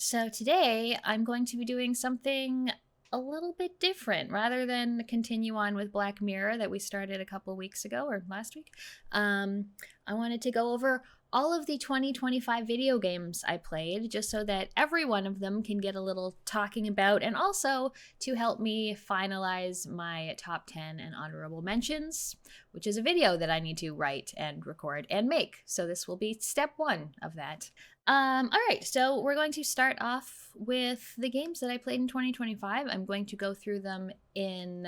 So today I'm going to be doing something a little bit different. Rather than continue on with Black Mirror that we started a couple weeks ago or last week. I wanted to go over all of the 2025 video games I played just so that every one of them can get a little talking about, and also to help me finalize my top 10 and honorable mentions, which is a video that I need to write and record and make. So this will be step one of that. All right, so we're going to start off with the games that I played in 2025. I'm going to go through them in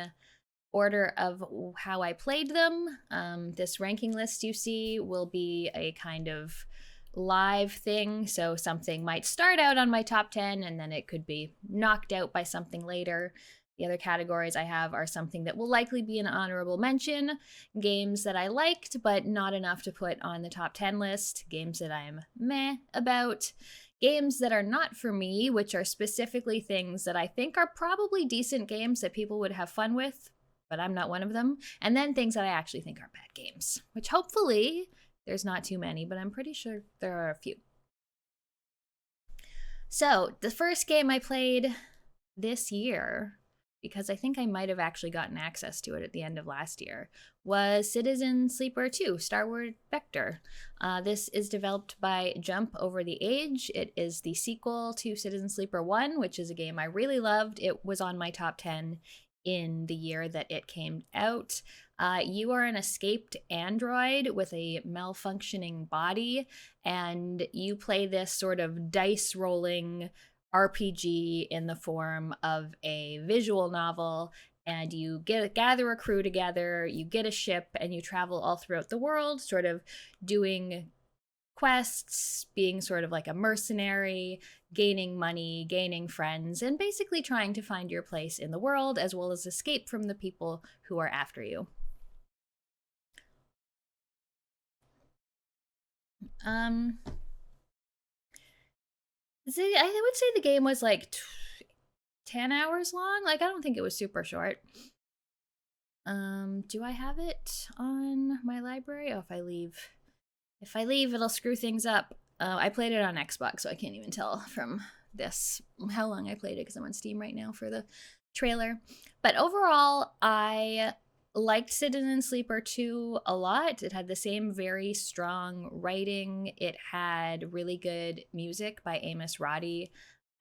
order of how I played them. This ranking list you see will be a kind of live thing, so something might start out on my top 10 and then it could be knocked out by something later. The other categories I have are something that will likely be an honorable mention, games that I liked but not enough to put on the top 10 list, games that I'm meh about, games that are not for me, which are specifically things that I think are probably decent games that people would have fun with, but I'm not one of them, and then things that I actually think are bad games, which hopefully there's not too many, but I'm pretty sure there are a few. So the first game I played this year, because I think I might have actually gotten access to it at the end of last year, was Citizen Sleeper 2, Star Wars Vector. This is developed by Jump Over the Age. It is the sequel to Citizen Sleeper 1, which is a game I really loved. It was on my top 10 in the year that it came out. You are an escaped android with a malfunctioning body, and you play this sort of dice rolling RPG in the form of a visual novel, and you gather a crew together, you get a ship, and you travel all throughout the world, sort of doing quests, being sort of like a mercenary, gaining money, gaining friends, and basically trying to find your place in the world, as well as escape from the people who are after you. I would say the game was like 10 hours long. Like, I don't think it was super short. Do I have it on my library? Oh, if I leave, it'll screw things up. I played it on Xbox, so I can't even tell from this how long I played it because I'm on Steam right now for the trailer. But overall, I liked Citizen Sleeper 2 a lot. It had the same very strong writing. It had really good music by Amos Roddy.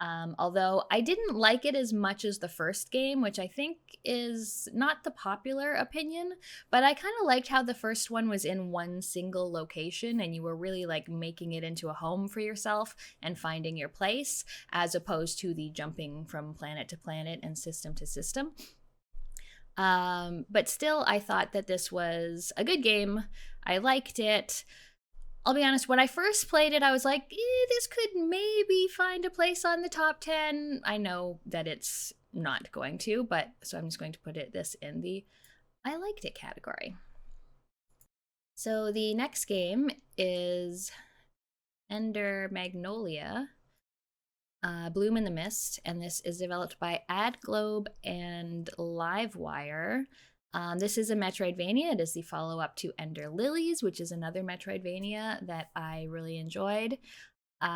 Although I didn't like it as much as the first game, which I think is not the popular opinion, but I kind of liked how the first one was in one single location and you were really like making it into a home for yourself and finding your place, as opposed to the jumping from planet to planet and system to system. But still, I thought that this was a good game. I liked it. I'll be honest, when I first played it, I was like, this could maybe find a place on the top 10. I know that it's not going to, but so I'm just going to put this in the I liked it category. So the next game is Ender Magnolia, Bloom in the Mist, and this is developed by AdGlobe and Livewire. This is a Metroidvania. It is the follow-up to Ender Lilies, which is another Metroidvania that I really enjoyed.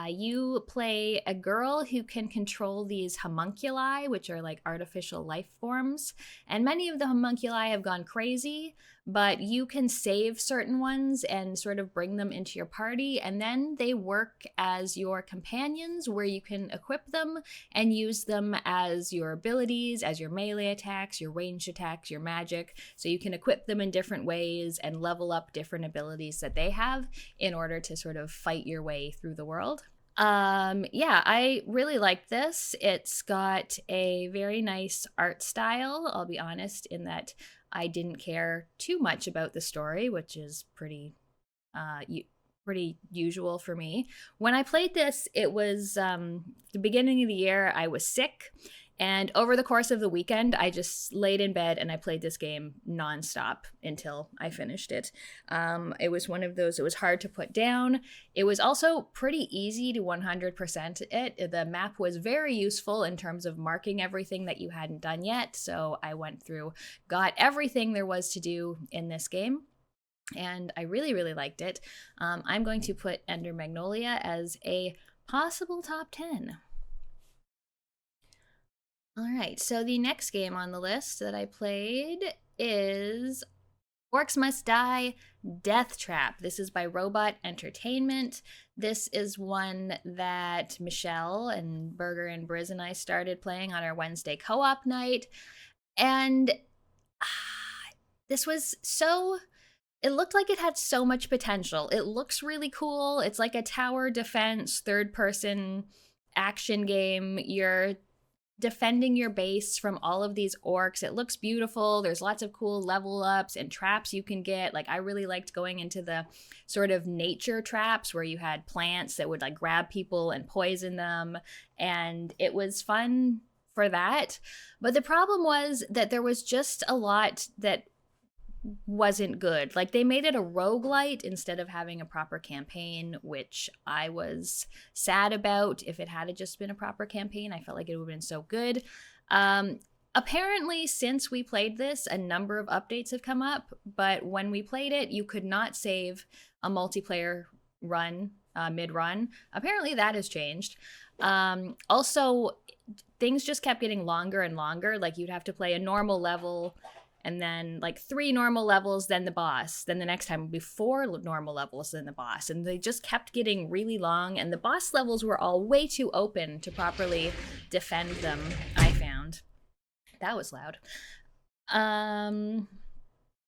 You play a girl who can control these homunculi, which are like artificial life forms. And many of the homunculi have gone crazy, but you can save certain ones and sort of bring them into your party. And then they work as your companions, where you can equip them and use them as your abilities, as your melee attacks, your ranged attacks, your magic. So you can equip them in different ways and level up different abilities that they have in order to sort of fight your way through the world. Yeah, I really liked this. It's got a very nice art style, I'll be honest, in that I didn't care too much about the story, which is pretty usual for me. When I played this, it was the beginning of the year. I was sick, and over the course of the weekend, I just laid in bed and I played this game nonstop until I finished it. It was one of those, it was hard to put down. It was also pretty easy to 100% it. The map was very useful in terms of marking everything that you hadn't done yet. So I went through, got everything there was to do in this game, and I really, really liked it. I'm going to put Ender Magnolia as a possible top 10. All right, so the next game on the list that I played is Orcs Must Die Death Trap. This is by Robot Entertainment. This is one that Michelle and Berger and Briz and I started playing on our Wednesday co-op night. And this was so... It looked like it had so much potential. It looks really cool. It's like a tower defense, third-person action game. You're defending your base from all of these orcs. It looks beautiful. There's lots of cool level ups and traps you can get. Like, I really liked going into the sort of nature traps where you had plants that would like grab people and poison them. And it was fun for that. But the problem was that there was just a lot that wasn't good. Like, they made it a roguelite instead of having a proper campaign, which I was sad about. If it had just been a proper campaign, I felt like it would have been so good. Apparently, since we played this, a number of updates have come up, but when we played it, you could not save a multiplayer run mid-run. Apparently, that has changed. Also, things just kept getting longer and longer. Like, you'd have to play a normal level and then like 3 normal levels, then the boss. Then the next time would be 4 normal levels, then the boss. And they just kept getting really long, and the boss levels were all way too open to properly defend them, I found. That was loud.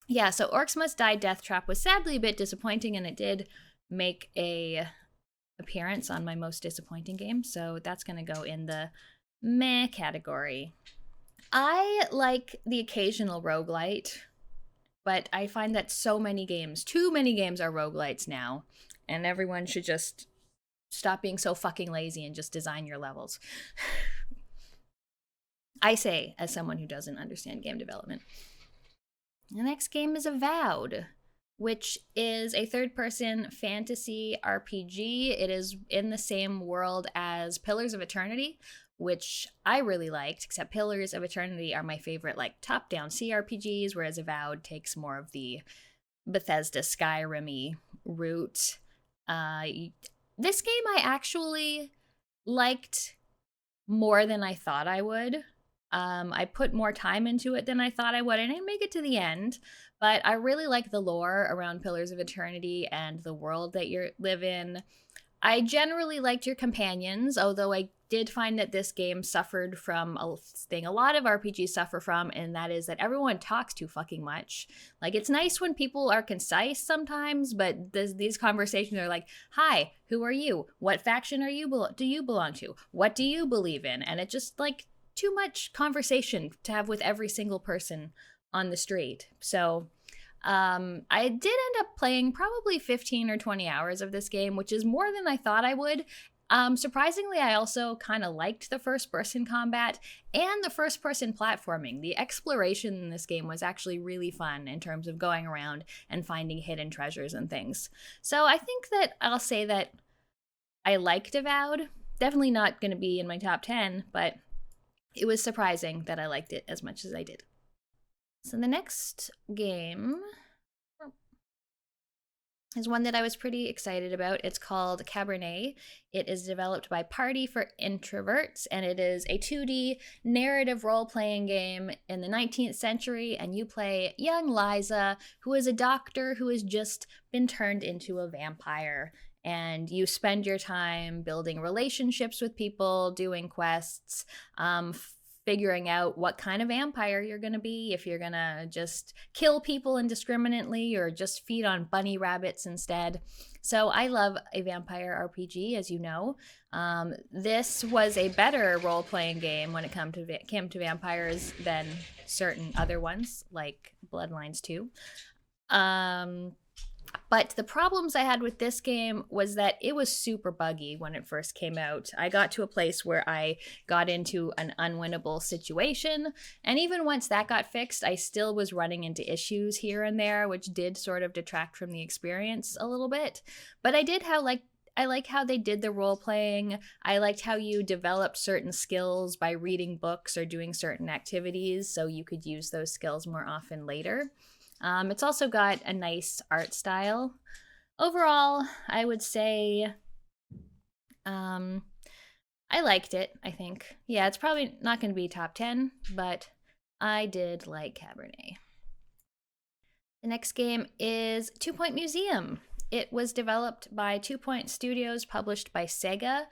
Yeah, so Orcs Must Die Death Trap was sadly a bit disappointing, and it did make a appearance on my most disappointing game, so that's going to go in the meh category. I like the occasional roguelite, but I find that too many games are roguelites now, and everyone should just stop being so fucking lazy and just design your levels. I say, as someone who doesn't understand game development. The next game is Avowed, which is a third-person fantasy RPG. It is in the same world as Pillars of Eternity, which I really liked, except Pillars of Eternity are my favorite, like, top-down CRPGs, whereas Avowed takes more of the Bethesda Skyrim-y route. This game I actually liked more than I thought I would. I put more time into it than I thought I would. I didn't make it to the end, but I really like the lore around Pillars of Eternity and the world that you live in. I generally liked your companions, although I did find that this game suffered from a thing a lot of RPGs suffer from, and that is that everyone talks too fucking much. Like, it's nice when people are concise sometimes, but these conversations are like, hi, who are you? What faction do you belong to? What do you believe in? And it just, like, too much conversation to have with every single person on the street. So I did end up playing probably 15 or 20 hours of this game, which is more than I thought I would. Surprisingly, I also kind of liked the first-person combat and the first-person platforming. The exploration in this game was actually really fun in terms of going around and finding hidden treasures and things. So I think that I'll say that I liked Avowed. Definitely not going to be in my top 10, but it was surprising that I liked it as much as I did. So the next game is one that I was pretty excited about. It's called Cabernet. It is developed by Party for Introverts, and it is a 2D narrative role-playing game in the 19th century, and you play young Liza, who is a doctor who has just been turned into a vampire. And you spend your time building relationships with people, doing quests, figuring out what kind of vampire you're going to be, if you're going to just kill people indiscriminately or just feed on bunny rabbits instead. So I love a vampire RPG, as you know. This was a better role-playing game when it came to vampires than certain other ones, like Bloodlines 2. But the problems I had with this game was that it was super buggy when it first came out. I got to a place where I got into an unwinnable situation, and even once that got fixed, I still was running into issues here and there, which did sort of detract from the experience a little bit. But I like how they did the role playing. I liked how you developed certain skills by reading books or doing certain activities, so you could use those skills more often later. It's also got a nice art style. Overall, I would say I liked it, I think. Yeah, it's probably not going to be top 10, but I did like Cabernet. The next game is 2 Point Museum. It was developed by 2 Point Studios, published by Sega.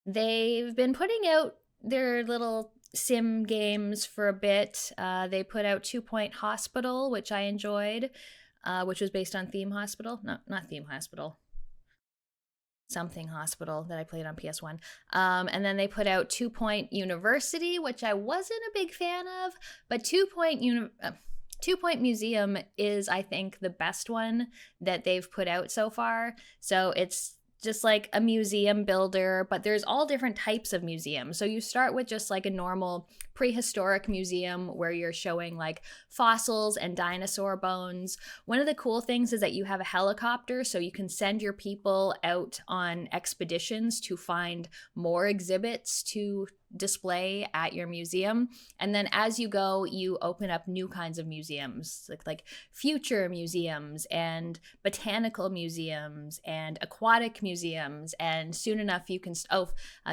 They've been putting out their little sim games for a bit. They put out 2 Point Hospital, which I enjoyed, which was based on Theme Hospital. No, not Theme Hospital. Something Hospital that I played on PS1. And then they put out 2 Point University, which I wasn't a big fan of, but 2 Point Museum is, I think, the best one that they've put out so far. So it's just like a museum builder, but there's all different types of museums. So you start with just like a normal prehistoric museum where you're showing like fossils and dinosaur bones. One of the cool things is that you have a helicopter, so you can send your people out on expeditions to find more exhibits to display at your museum. And then as you go, you open up new kinds of museums, like future museums and botanical museums and aquatic museums. And soon enough, you can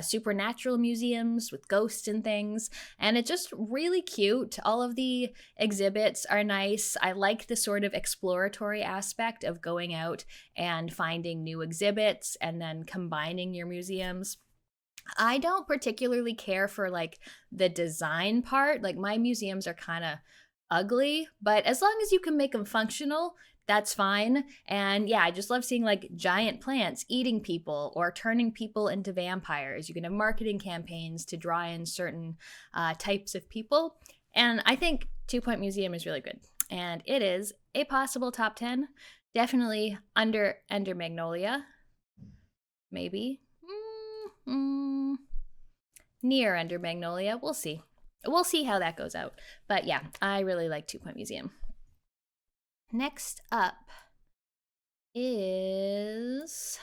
supernatural museums with ghosts and things. And it's just really cute. All of the exhibits are nice. I like the sort of exploratory aspect of going out and finding new exhibits and then combining your museums. I don't particularly care for like the design part. Like my museums are kind of ugly, but as long as you can make them functional, that's fine. And yeah, I just love seeing like giant plants eating people or turning people into vampires. You can have marketing campaigns to draw in certain types of people. And I think 2 Point Museum is really good. And it is a possible top 10. Definitely under Magnolia. Maybe. Near Under Magnolia. We'll see. We'll see how that goes out. But yeah, I really like 2 Point Museum. Next up is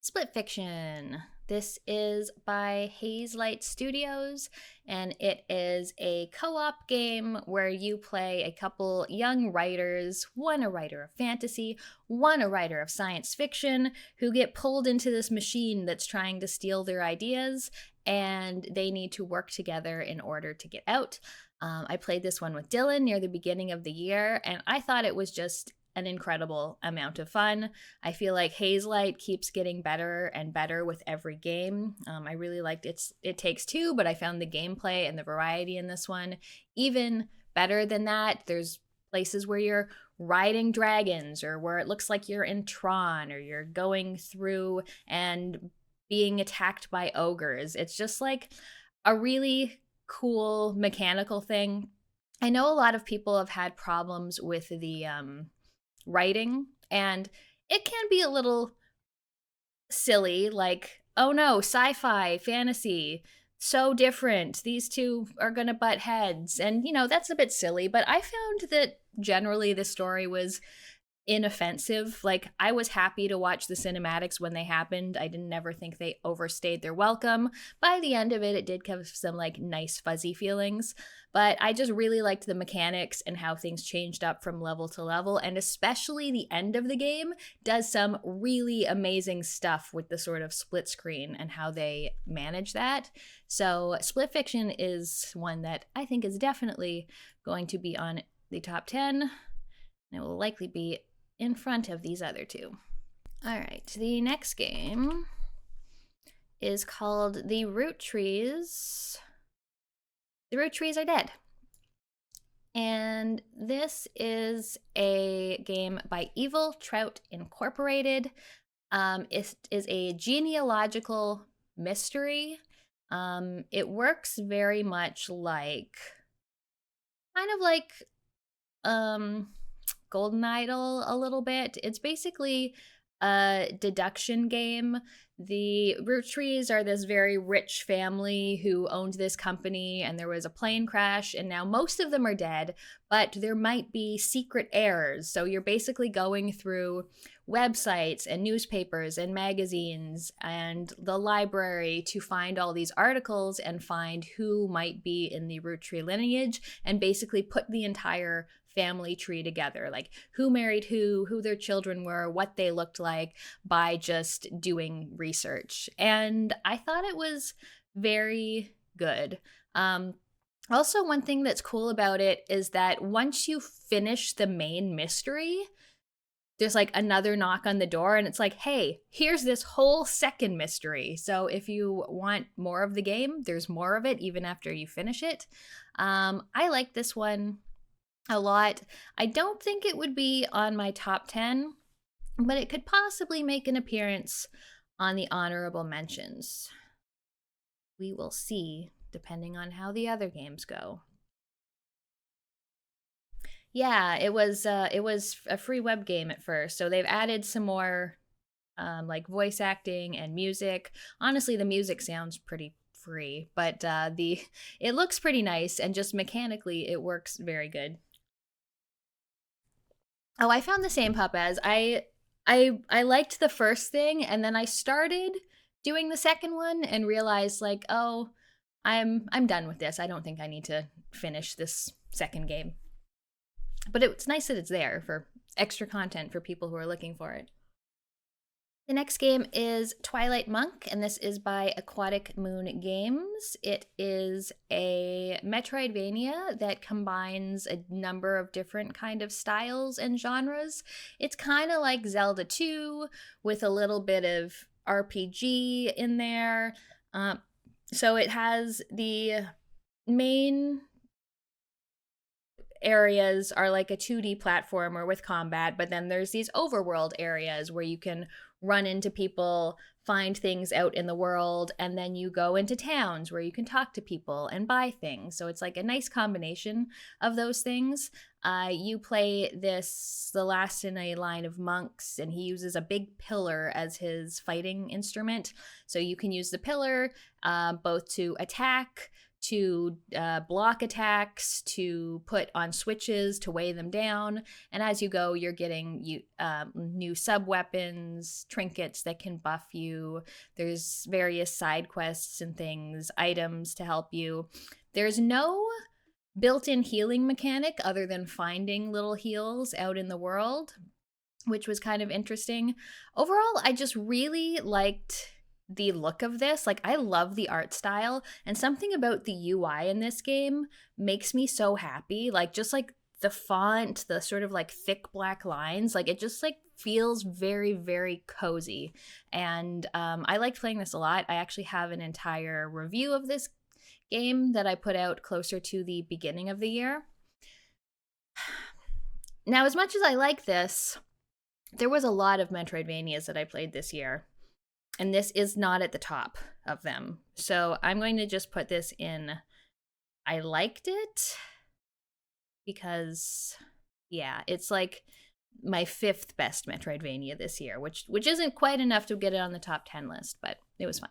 Split Fiction. This is by Hazelight Studios, and it is a co-op game where you play a couple young writers, one a writer of fantasy, one a writer of science fiction, who get pulled into this machine that's trying to steal their ideas, and they need to work together in order to get out. I played this one with Dylan near the beginning of the year, and I thought it was just an incredible amount of fun. I feel like Hazelight keeps getting better and better with every game. I really liked It Takes Two, but I found the gameplay and the variety in this one even better than that. There's places where you're riding dragons, or where it looks like you're in Tron, or you're going through and being attacked by ogres. It's just like a really cool mechanical thing. I know a lot of people have had problems with the writing, and it can be a little silly, like, oh no, sci-fi, fantasy, so different. These two are gonna butt heads. And, that's a bit silly, but I found that generally the story was inoffensive. Like, I was happy to watch the cinematics when they happened. I didn't ever think they overstayed their welcome. By the end of it, it did give some like nice fuzzy feelings, but I just really liked the mechanics and how things changed up from level to level, and especially the end of the game does some really amazing stuff with the sort of split screen and how they manage that. So Split Fiction is one that I think is definitely going to be on the top 10, and it will likely be in front of these other two. All right, the next game is called The Root Trees. The Root Trees Are Dead. And this is a game by Evil Trout Incorporated. It is a genealogical mystery. It works very much like, kind of like Golden Idol a little bit. It's basically a deduction game. The Root Trees are this very rich family who owned this company, and there was a plane crash, and now most of them are dead, but there might be secret heirs. So you're basically going through websites and newspapers and magazines and the library to find all these articles and find who might be in the Root Tree lineage, and basically put the entire family tree together, like who married who their children were, what they looked like, by just doing research. And I thought it was very good. Also, one thing that's cool about it is that once you finish the main mystery, there's like another knock on the door and it's like, hey, here's this whole second mystery. So if you want more of the game, there's more of it even after you finish it. I like this one a lot. I don't think it would be on my top 10, but it could possibly make an appearance on the honorable mentions. We will see, depending on how the other games go. Yeah, it was a free web game at first, so they've added some more like voice acting and music. Honestly, the music sounds pretty free, but it looks pretty nice, and just mechanically it works very good. Oh, I found the same, pup, as I liked the first thing, and then I started doing the second one and realized, like, oh, I'm done with this. I don't think I need to finish this second game. But it's nice that it's there for extra content for people who are looking for it. The next game is Twilight Monk, and this is by Aquatic Moon Games. It is a Metroidvania that combines a number of different kind of styles and genres. It's kind of like Zelda 2 with a little bit of RPG in there. So it has the main areas are like a 2D platformer with combat, but then there's these overworld areas where you can run into people, find things out in the world, and then you go into towns where you can talk to people and buy things. So it's like a nice combination of those things. You play the last in a line of monks, and he uses a big pillar as his fighting instrument. So you can use the pillar both to attack, to block attacks, to put on switches to weigh them down. And as you go, you're getting new sub-weapons, trinkets that can buff you. There's various side quests and things, items to help you. There's no built-in healing mechanic other than finding little heals out in the world, which was kind of interesting. Overall, I just really liked the look of this. Like, I love the art style, and something about the UI in this game makes me so happy. Like, just like the font, the sort of like thick black lines, like it just like feels very, very cozy. And I liked playing this a lot. I actually have an entire review of this game that I put out closer to the beginning of the year. Now, as much as I like this, there was a lot of Metroidvanias that I played this year, and this is not at the top of them. So I'm going to just put this in I liked it, because, yeah, it's like my 5th best Metroidvania this year, which isn't quite enough to get it on the top 10 list, but it was fun.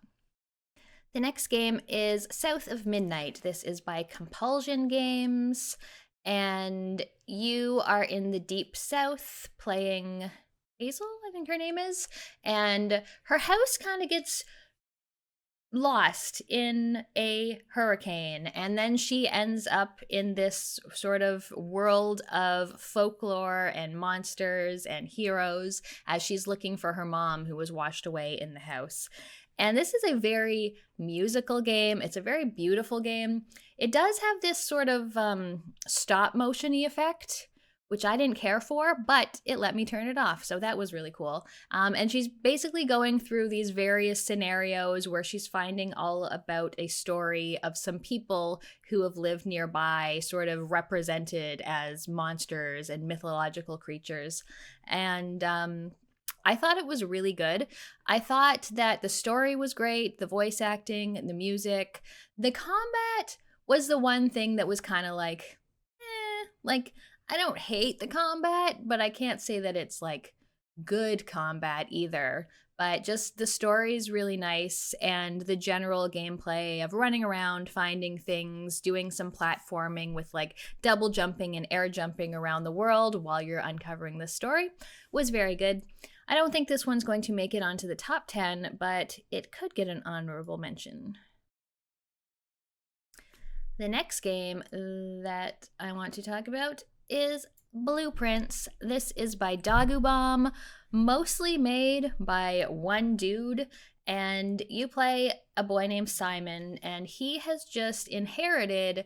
The next game is South of Midnight. This is by Compulsion Games, and you are in the Deep South playing Hazel, I think her name is, and her house kind of gets lost in a hurricane, and then she ends up in this sort of world of folklore and monsters and heroes as she's looking for her mom, who was washed away in the house. And this is a very musical game. It's a very beautiful game. It does have this sort of stop motion-y effect, which I didn't care for, but it let me turn it off, so that was really cool. And she's basically going through these various scenarios where she's finding all about a story of some people who have lived nearby, sort of represented as monsters and mythological creatures. And I thought it was really good. I thought that the story was great, the voice acting, the music. The combat was the one thing that was kind of like, like, I don't hate the combat, but I can't say that it's like good combat either. But just the story is really nice, and the general gameplay of running around, finding things, doing some platforming with like double jumping and air jumping around the world while you're uncovering the story was very good. I don't think this one's going to make it onto the top 10, but it could get an honorable mention. The next game that I want to talk about is Blueprints. This is by Dagubomb, mostly made by one dude, and you play a boy named Simon, and he has just inherited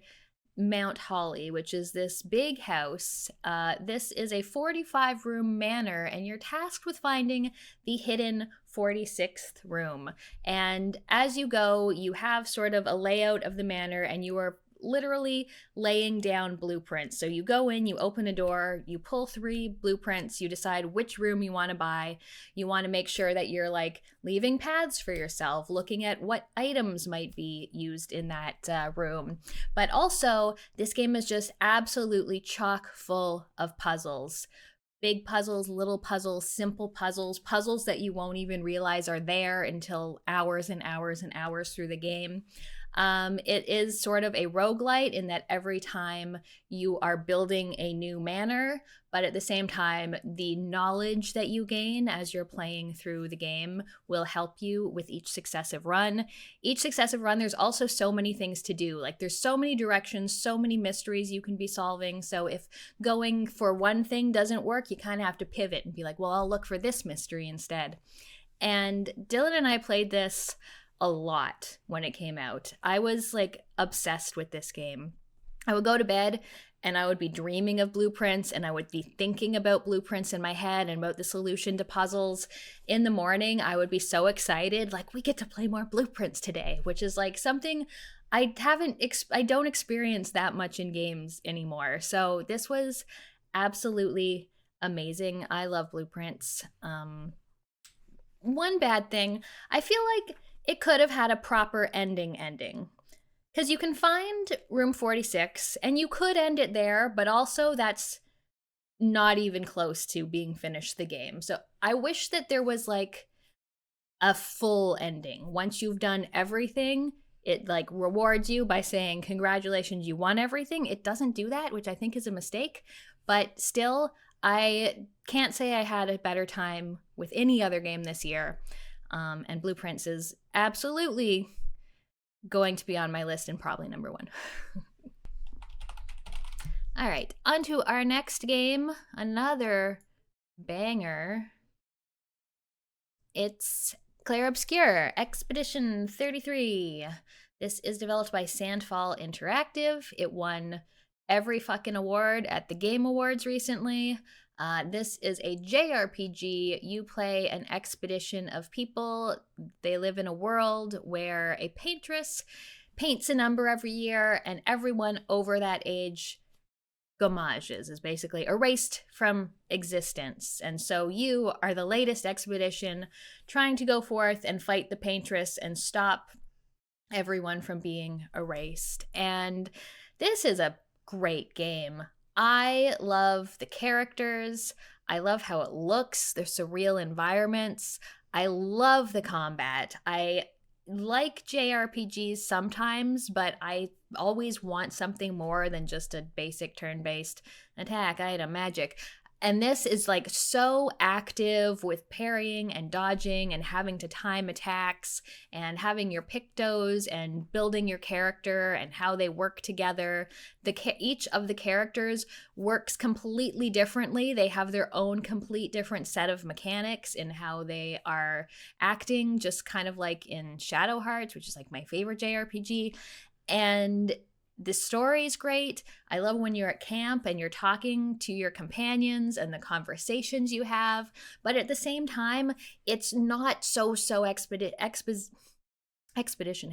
Mount Holly, which is this big house. This is a 45-room manor, and you're tasked with finding the hidden 46th room. And as you go, you have sort of a layout of the manor, and you are literally laying down blueprints. So you go in, you open a door, you pull 3 blueprints, you decide which room you want to buy. You want to make sure that you're like leaving paths for yourself, looking at what items might be used in that room. But also, this game is just absolutely chock full of puzzles. Big puzzles, little puzzles, simple puzzles, puzzles that you won't even realize are there until hours and hours and hours through the game. It is sort of a roguelite in that every time you are building a new manor, but at the same time, the knowledge that you gain as you're playing through the game will help you with each successive run. Each successive run, there's also so many things to do. Like, there's so many directions, so many mysteries you can be solving. So if going for one thing doesn't work, you kind of have to pivot and be like, well, I'll look for this mystery instead. And Dylan and I played this a lot when it came out. I was like obsessed with this game. I would go to bed and I would be dreaming of blueprints, and I would be thinking about blueprints in my head and about the solution to puzzles. In the morning, I would be so excited, like, we get to play more blueprints today, which is like something I don't experience that much in games anymore. So this was absolutely amazing. I love blueprints. One bad thing, I feel like it could have had a proper ending. Because you can find room 46, and you could end it there, but also that's not even close to being finished the game. So I wish that there was like a full ending. Once you've done everything, it like rewards you by saying, congratulations, you won everything. It doesn't do that, which I think is a mistake. But still, I can't say I had a better time with any other game this year. And Blueprints is absolutely going to be on my list and probably number 1. All right, on to our next game, another banger. It's Clair Obscur, Expedition 33. This is developed by Sandfall Interactive. It won every fucking award at the Game Awards recently. This is a JRPG. You play an expedition of people. They live in a world where a paintress paints a number every year, and everyone over that age gommages, is basically erased from existence. And so you are the latest expedition trying to go forth and fight the paintress and stop everyone from being erased. And this is a great game. I love the characters. I love how it looks. They're surreal environments. I love the combat. I like JRPGs sometimes, but I always want something more than just a basic turn-based attack, item, magic. And this is like so active with parrying and dodging and having to time attacks and having your pictos and building your character and how they work together. Each of the characters works completely differently. They have their own complete different set of mechanics in how they are acting, just kind of like in Shadow Hearts, which is like my favorite JRPG. And the story's great. I love when you're at camp and you're talking to your companions and the conversations you have. But at the same time, it's not so exposition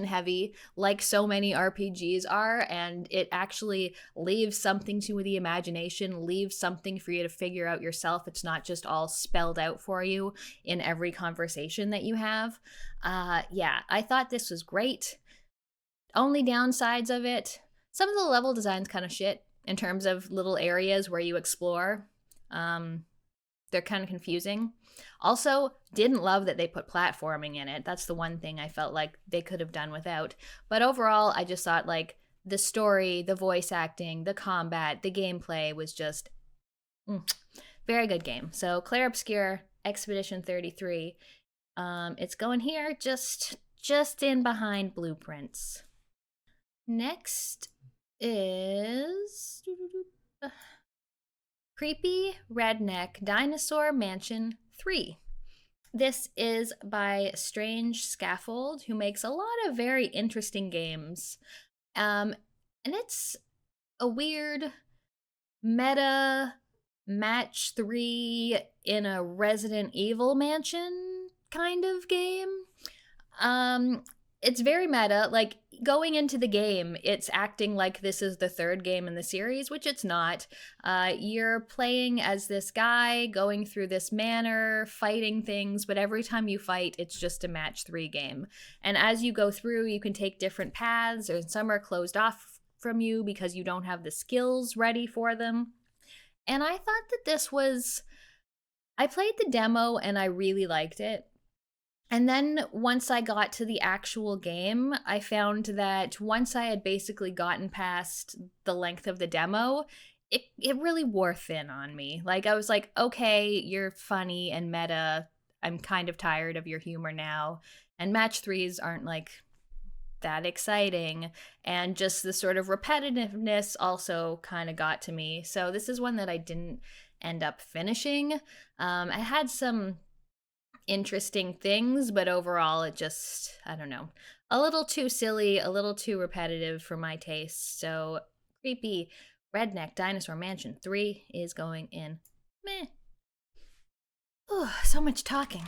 heavy like so many RPGs are, and it actually leaves something to the imagination, leaves something for you to figure out yourself. It's not just all spelled out for you in every conversation that you have. I thought this was great. Only downsides of it, some of the level design's kind of shit in terms of little areas where you explore. They're kind of confusing. Also, didn't love that they put platforming in it. That's the one thing I felt like they could have done without. But overall, I just thought like the story, the voice acting, the combat, the gameplay was just very good game. So Clair Obscur, Expedition 33. It's going here just in behind Blueprints. Next is Creepy Redneck Dinosaur Mansion 3. This is by Strange Scaffold, who makes a lot of very interesting games. And it's a weird meta match 3 in a Resident Evil mansion kind of game. Um, it's very meta. Like, going into the game, it's acting like this is the third game in the series, which it's not. You're playing as this guy going through this manor, fighting things, but every time you fight, it's just a match 3 game. And as you go through, you can take different paths, or some are closed off from you because you don't have the skills ready for them. And I thought that this was. I played the demo and I really liked it. And then once I got to the actual game, I found that once I had basically gotten past the length of the demo, it really wore thin on me. Like, I was like, okay, you're funny and meta. I'm kind of tired of your humor now. And match 3s aren't like that exciting. And just the sort of repetitiveness also kind of got to me. So this is one that I didn't end up finishing. I had some interesting things, but overall it just, I don't know, a little too silly, a little too repetitive for my taste. So Creepy Redneck Dinosaur Mansion 3 is going in meh. Oh, so much talking.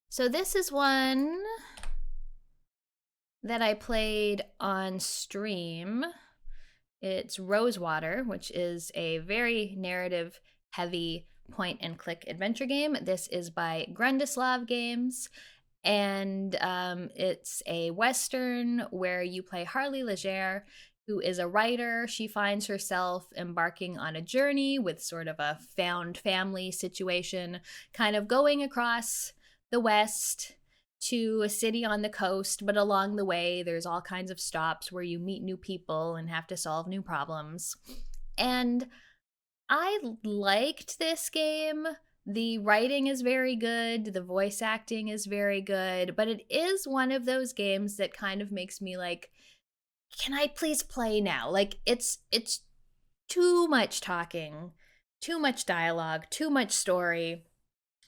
So this is one that I played on stream. It's Rosewater, which is a very narrative heavy point and click adventure game. This is by Grundislav Games, and it's a Western where you play Harley Legere, who is a writer. She finds herself embarking on a journey with sort of a found family situation, kind of going across the West to a city on the coast, but along the way, there's all kinds of stops where you meet new people and have to solve new problems. And I liked this game. The writing is very good, the voice acting is very good, but it is one of those games that kind of makes me like, can I please play now? Like, it's too much talking, too much dialogue, too much story.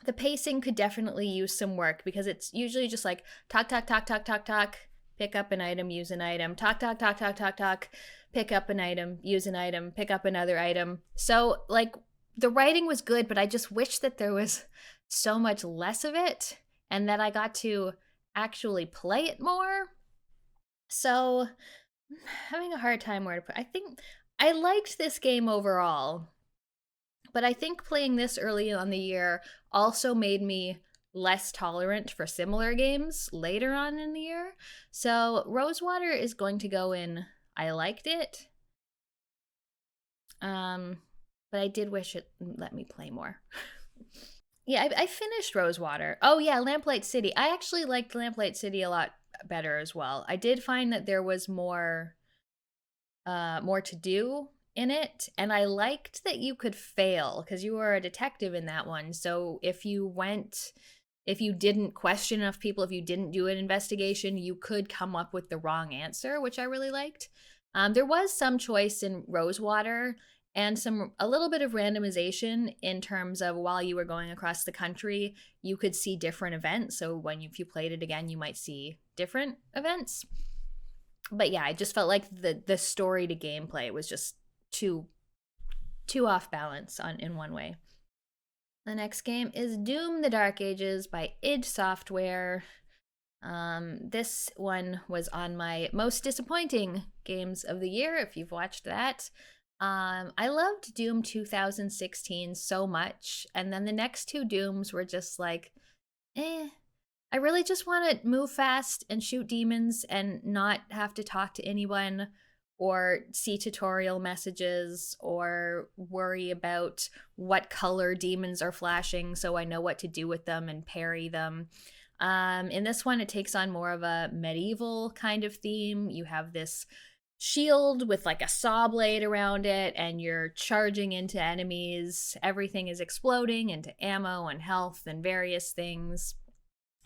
The pacing could definitely use some work because it's usually just like talk, talk, talk, talk, talk, talk, pick up an item, use an item, talk, talk, talk, talk, talk, talk, pick up an item, use an item, pick up another item. So, like, the writing was good, but I just wish that there was so much less of it and that I got to actually play it more. So, I'm having a hard time where to put. I think I liked this game overall, but I think playing this early on the year also made me less tolerant for similar games later on in the year. So Rosewater is going to go in I liked it. But I did wish it let me play more. Yeah, I finished Rosewater. Oh yeah, Lamplight City. I actually liked Lamplight City a lot better as well. I did find that there was more to do in it, and I liked that you could fail because you were a detective in that one. So if you didn't question enough people, if you didn't do an investigation, you could come up with the wrong answer, which I really liked. There was some choice in Rosewater and a little bit of randomization in terms of while you were going across the country, you could see different events. So if you played it again, you might see different events. But yeah, I just felt like the story to gameplay was just too off balance in one way. The next game is Doom: The Dark Ages by id Software. This one was on my most disappointing games of the year, if you've watched that. I loved Doom 2016 so much, and then the next two Dooms were just like, I really just want to move fast and shoot demons and not have to talk to anyone or see tutorial messages or worry about what color demons are flashing so I know what to do with them and parry them. In this one, it takes on more of a medieval kind of theme. You have this shield with like a saw blade around it, and you're charging into enemies. Everything is exploding into ammo and health and various things.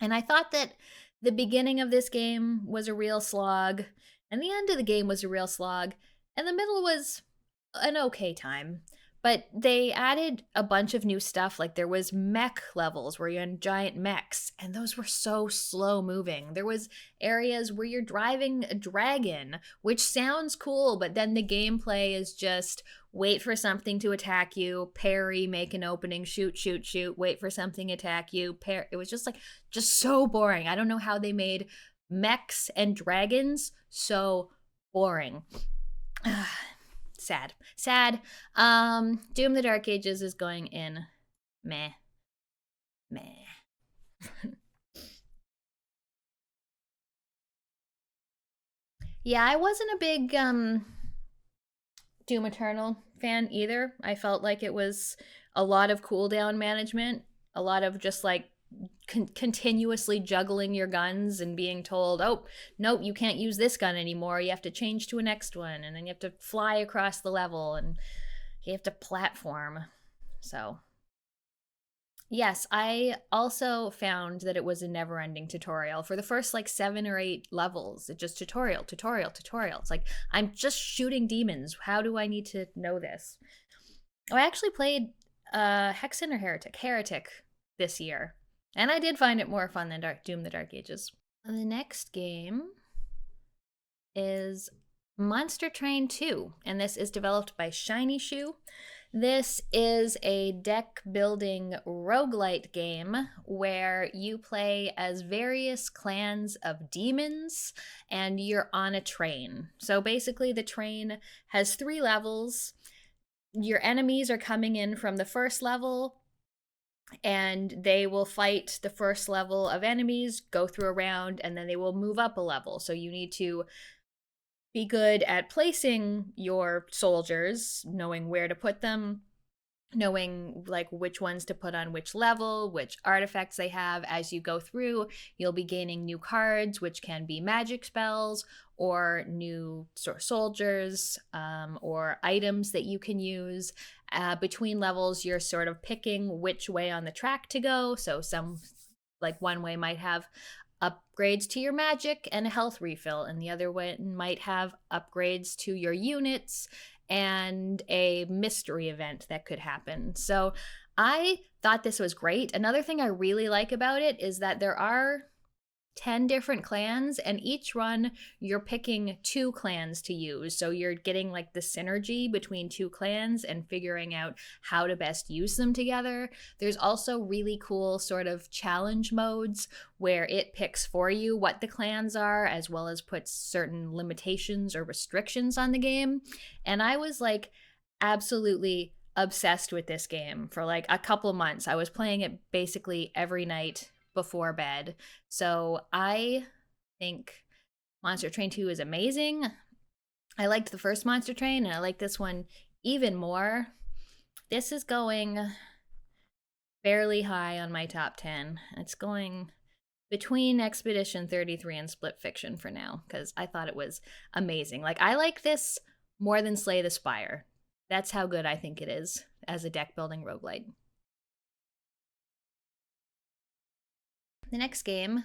And I thought that the beginning of this game was a real slog, And the end of the game was a real slog, and the middle was an okay time. But they added a bunch of new stuff. Like there was mech levels where you're in giant mechs, and those were so slow moving. There was areas where you're driving a dragon, which sounds cool, but then the gameplay is just wait for something to attack you, parry, make an opening, shoot, shoot, shoot, wait for something to attack you, parry. It was just so boring. I don't know how they made mechs and dragons so boring. Sad. Doom the Dark Ages is going in meh. Yeah, I wasn't a big Doom Eternal fan either. I felt like it was a lot of cooldown management, a lot of just like continuously juggling your guns and being told, oh, nope, you can't use this gun anymore. You have to change to a next one, and then you have to fly across the level, and you have to platform. So, yes, I also found that it was a never-ending tutorial. For the first like 7 or 8 levels, it just tutorial. It's like, I'm just shooting demons. How do I need to know this? Oh, I actually played Hexen or Heretic this year. And I did find it more fun than Doom the Dark Ages. The next game is Monster Train 2, and this is developed by Shiny Shoe. This is a deck building roguelite game where you play as various clans of demons and you're on a train. So basically the train has 3 levels. Your enemies are coming in from the first level, and they will fight the first level of enemies, go through a round, and then they will move up a level. So you need to be good at placing your soldiers, knowing where to put them, knowing like which ones to put on which level, which artifacts they have. As you go through, you'll be gaining new cards, which can be magic spells or new soldiers or items that you can use. Between levels, you're sort of picking which way on the track to go. So some, like one way might have upgrades to your magic and a health refill, and the other one might have upgrades to your units and a mystery event that could happen. So I thought this was great. Another thing I really like about it is that there are 10 different clans, and each run you're picking 2 clans to use. So you're getting like the synergy between 2 clans and figuring out how to best use them together. There's also really cool sort of challenge modes where it picks for you what the clans are, as well as puts certain limitations or restrictions on the game. And I was like absolutely obsessed with this game for like a couple months. I was playing it basically every night before bed. So I think Monster Train 2 is amazing. I liked the first Monster Train, and I like this one even more. This is going fairly high on my top 10. It's going between Expedition 33 and Split Fiction for now, because I thought it was amazing. Like, I like this more than Slay the Spire. That's how good I think it is as a deck building roguelite. The next game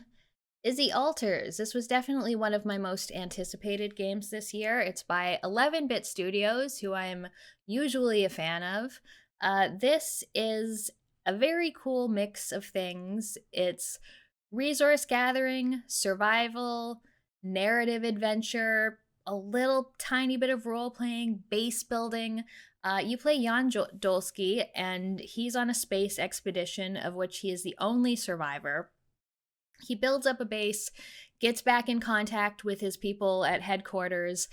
is The Altars. This was definitely one of my most anticipated games this year. It's by 11-Bit Studios, who I'm usually a fan of. This is a very cool mix of things. It's resource gathering, survival, narrative adventure, a little tiny bit of role-playing, base building. You play Jan Dolsky, and he's on a space expedition of which he is the only survivor. He builds up a base, gets back in contact with his people at headquarters,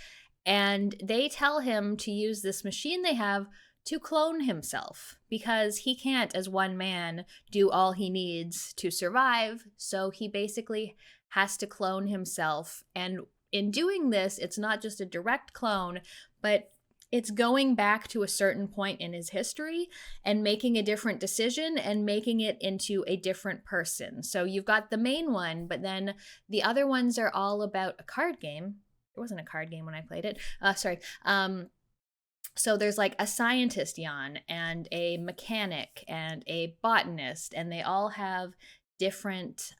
and they tell him to use this machine they have to clone himself, because he can't, as one man, do all he needs to survive. So he basically has to clone himself. And in doing this, it's not just a direct clone, but it's going back to a certain point in his history and making a different decision and making it into a different person. So you've got the main one, but then the other ones are all about a card game. It wasn't a card game when I played it. So there's like a scientist Jan and a mechanic and a botanist, and they all have different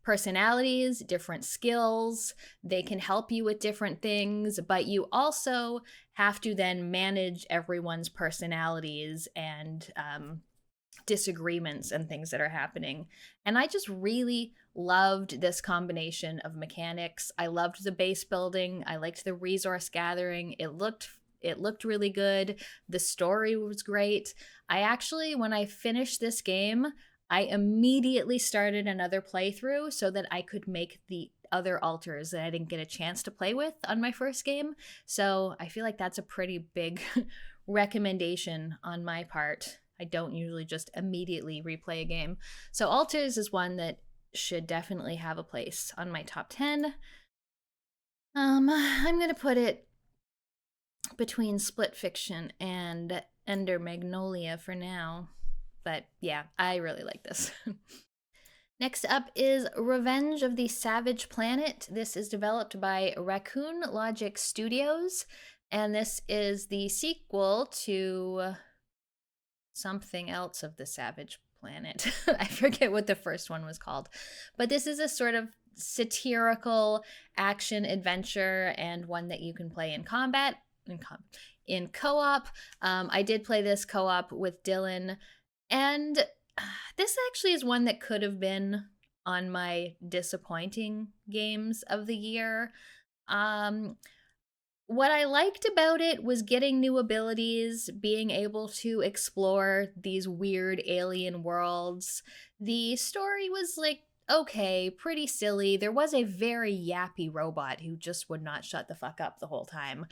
personalities, different skills. They can help you with different things, but you also have to then manage everyone's personalities and disagreements and things that are happening. And I just really loved this combination of mechanics. I loved the base building. I liked the resource gathering. It looked really good. The story was great. I actually, when I finished this game, I immediately started another playthrough so that I could make the other altars that I didn't get a chance to play with on my first game. So I feel like that's a pretty big recommendation on my part. I don't usually just immediately replay a game. So altars is one that should definitely have a place on my top 10. I'm going to put it between Split Fiction and Ender Magnolia for now. But yeah, I really like this. Next up is Revenge of the Savage Planet. This is developed by Raccoon Logic Studios, and this is the sequel to something else of the Savage Planet. I forget what the first one was called. But this is a sort of satirical action adventure and one that you can play in combat, in co-op. I did play this co-op with Dylan, and this actually is one that could have been on my disappointing games of the year. What I liked about it was getting new abilities, being able to explore these weird alien worlds. The story was like, okay, pretty silly. There was a very yappy robot who just would not shut the fuck up the whole time.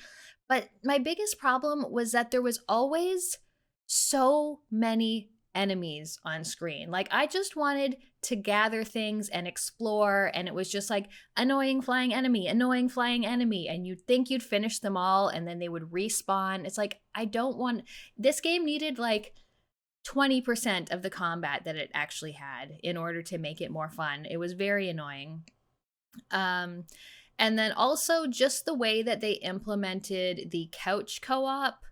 But my biggest problem was that there was always so many enemies on screen. Like, I just wanted to gather things and explore, and it was just like annoying flying enemy, and you'd think you'd finish them all, and then they would respawn. It's like, I don't want... This game needed like 20% of the combat that it actually had in order to make it more fun. It was very annoying. And then also just the way that they implemented the couch co-op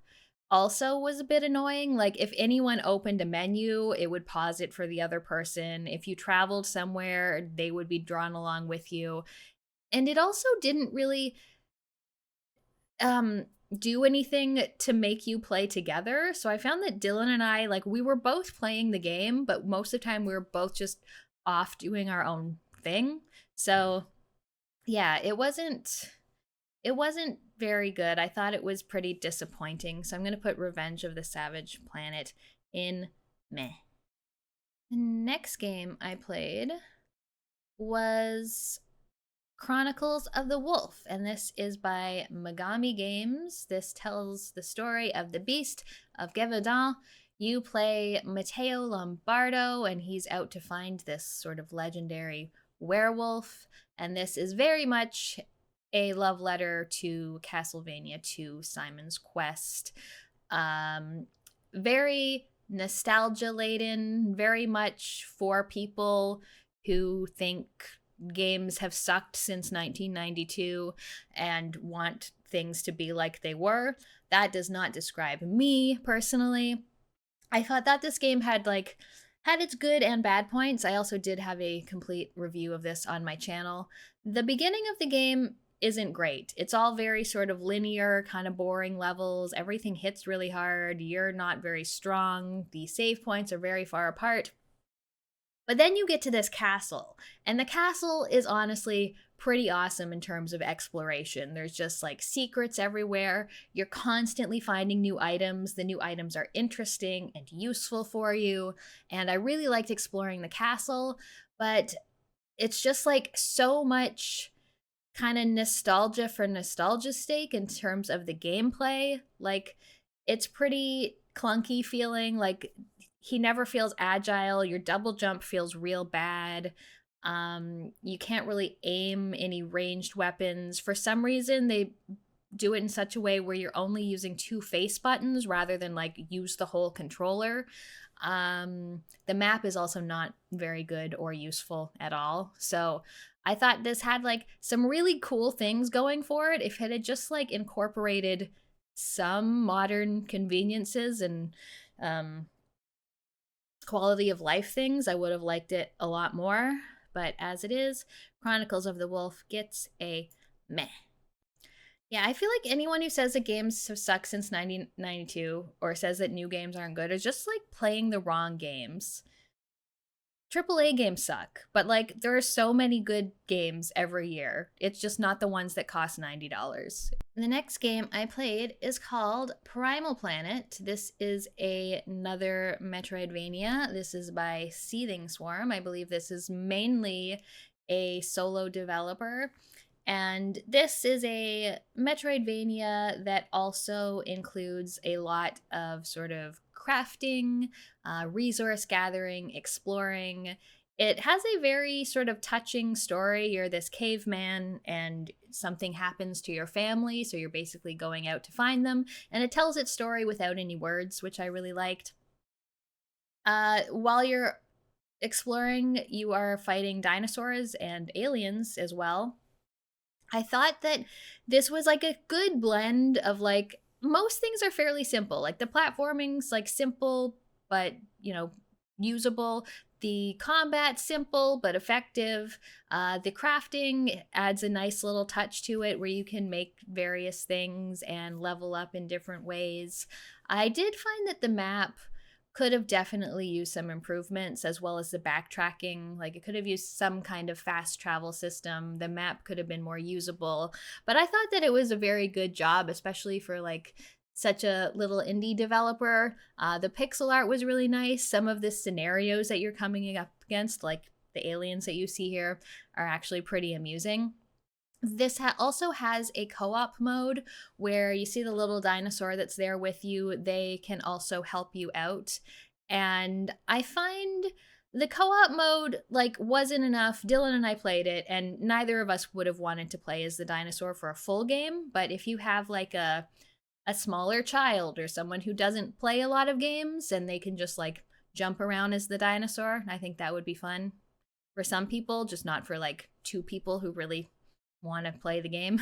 also was a bit annoying. Like, if anyone opened a menu, it would pause it for the other person. If you traveled somewhere, they would be drawn along with you. And it also didn't really do anything to make you play together. So I found that Dylan and I, like, we were both playing the game, but most of the time we were both just off doing our own thing. So yeah, it wasn't very good. I thought it was pretty disappointing. So I'm going to put Revenge of the Savage Planet in meh. The next game I played was Chronicles of the Wolf, and this is by Megami Games. This tells the story of the Beast of Gévaudan. You play Matteo Lombardo, and he's out to find this sort of legendary werewolf, and this is very much a love letter to Castlevania 2 Simon's Quest. Very nostalgia laden, very much for people who think games have sucked since 1992 and want things to be like they were. That does not describe me personally. I thought that this game had its good and bad points. I also did have a complete review of this on my channel. The beginning of the game isn't great. It's all very sort of linear, kind of boring levels. Everything hits really hard. You're not very strong. The save points are very far apart. But then you get to this castle, and the castle is honestly pretty awesome in terms of exploration. There's just like secrets everywhere. You're constantly finding new items. The new items are interesting and useful for you. And I really liked exploring the castle, but it's just like so much kind of nostalgia for nostalgia's sake in terms of the gameplay. Like, it's pretty clunky feeling. Like, he never feels agile. Your double jump feels real bad. You can't really aim any ranged weapons. For some reason, they do it in such a way where you're only using 2 face buttons rather than like use the whole controller. The map is also not very good or useful at all. So I thought this had like some really cool things going for it if it had just like incorporated some modern conveniences and quality of life things. I would have liked it a lot more. but as it is, Chronicles of the Wolf gets a meh. Yeah, I feel like anyone who says that games have sucked since 1992 or says that new games aren't good is just like playing the wrong games. AAA games suck, but like there are so many good games every year. It's just not the ones that cost $90. The next game I played is called Primal Planet. This is another Metroidvania. This is by Seething Swarm. I believe this is mainly a solo developer. And this is a Metroidvania that also includes a lot of sort of crafting, resource gathering, exploring. It has a very sort of touching story. You're this caveman and something happens to your family, so you're basically going out to find them. And it tells its story without any words, which I really liked. While you're exploring, you are fighting dinosaurs and aliens as well. I thought that this was like a good blend of like most things are fairly simple. Like the platforming's like simple but, usable. The combat simple but effective. The crafting adds a nice little touch to it where you can make various things and level up in different ways. I did find that the map could have definitely used some improvements as well as the backtracking. Like it could have used some kind of fast travel system. The map could have been more usable. But I thought that it was a very good job, especially for like such a little indie developer. The pixel art was really nice. Some of the scenarios that you're coming up against, like the aliens that you see here, are actually pretty amusing. This also has a co-op mode where you see the little dinosaur that's there with you. They can also help you out. And I find the co-op mode like wasn't enough. Dylan and I played it and neither of us would have wanted to play as the dinosaur for a full game. But if you have like a smaller child or someone who doesn't play a lot of games and they can just like jump around as the dinosaur, I think that would be fun for some people, just not for like two people who really want to play the game.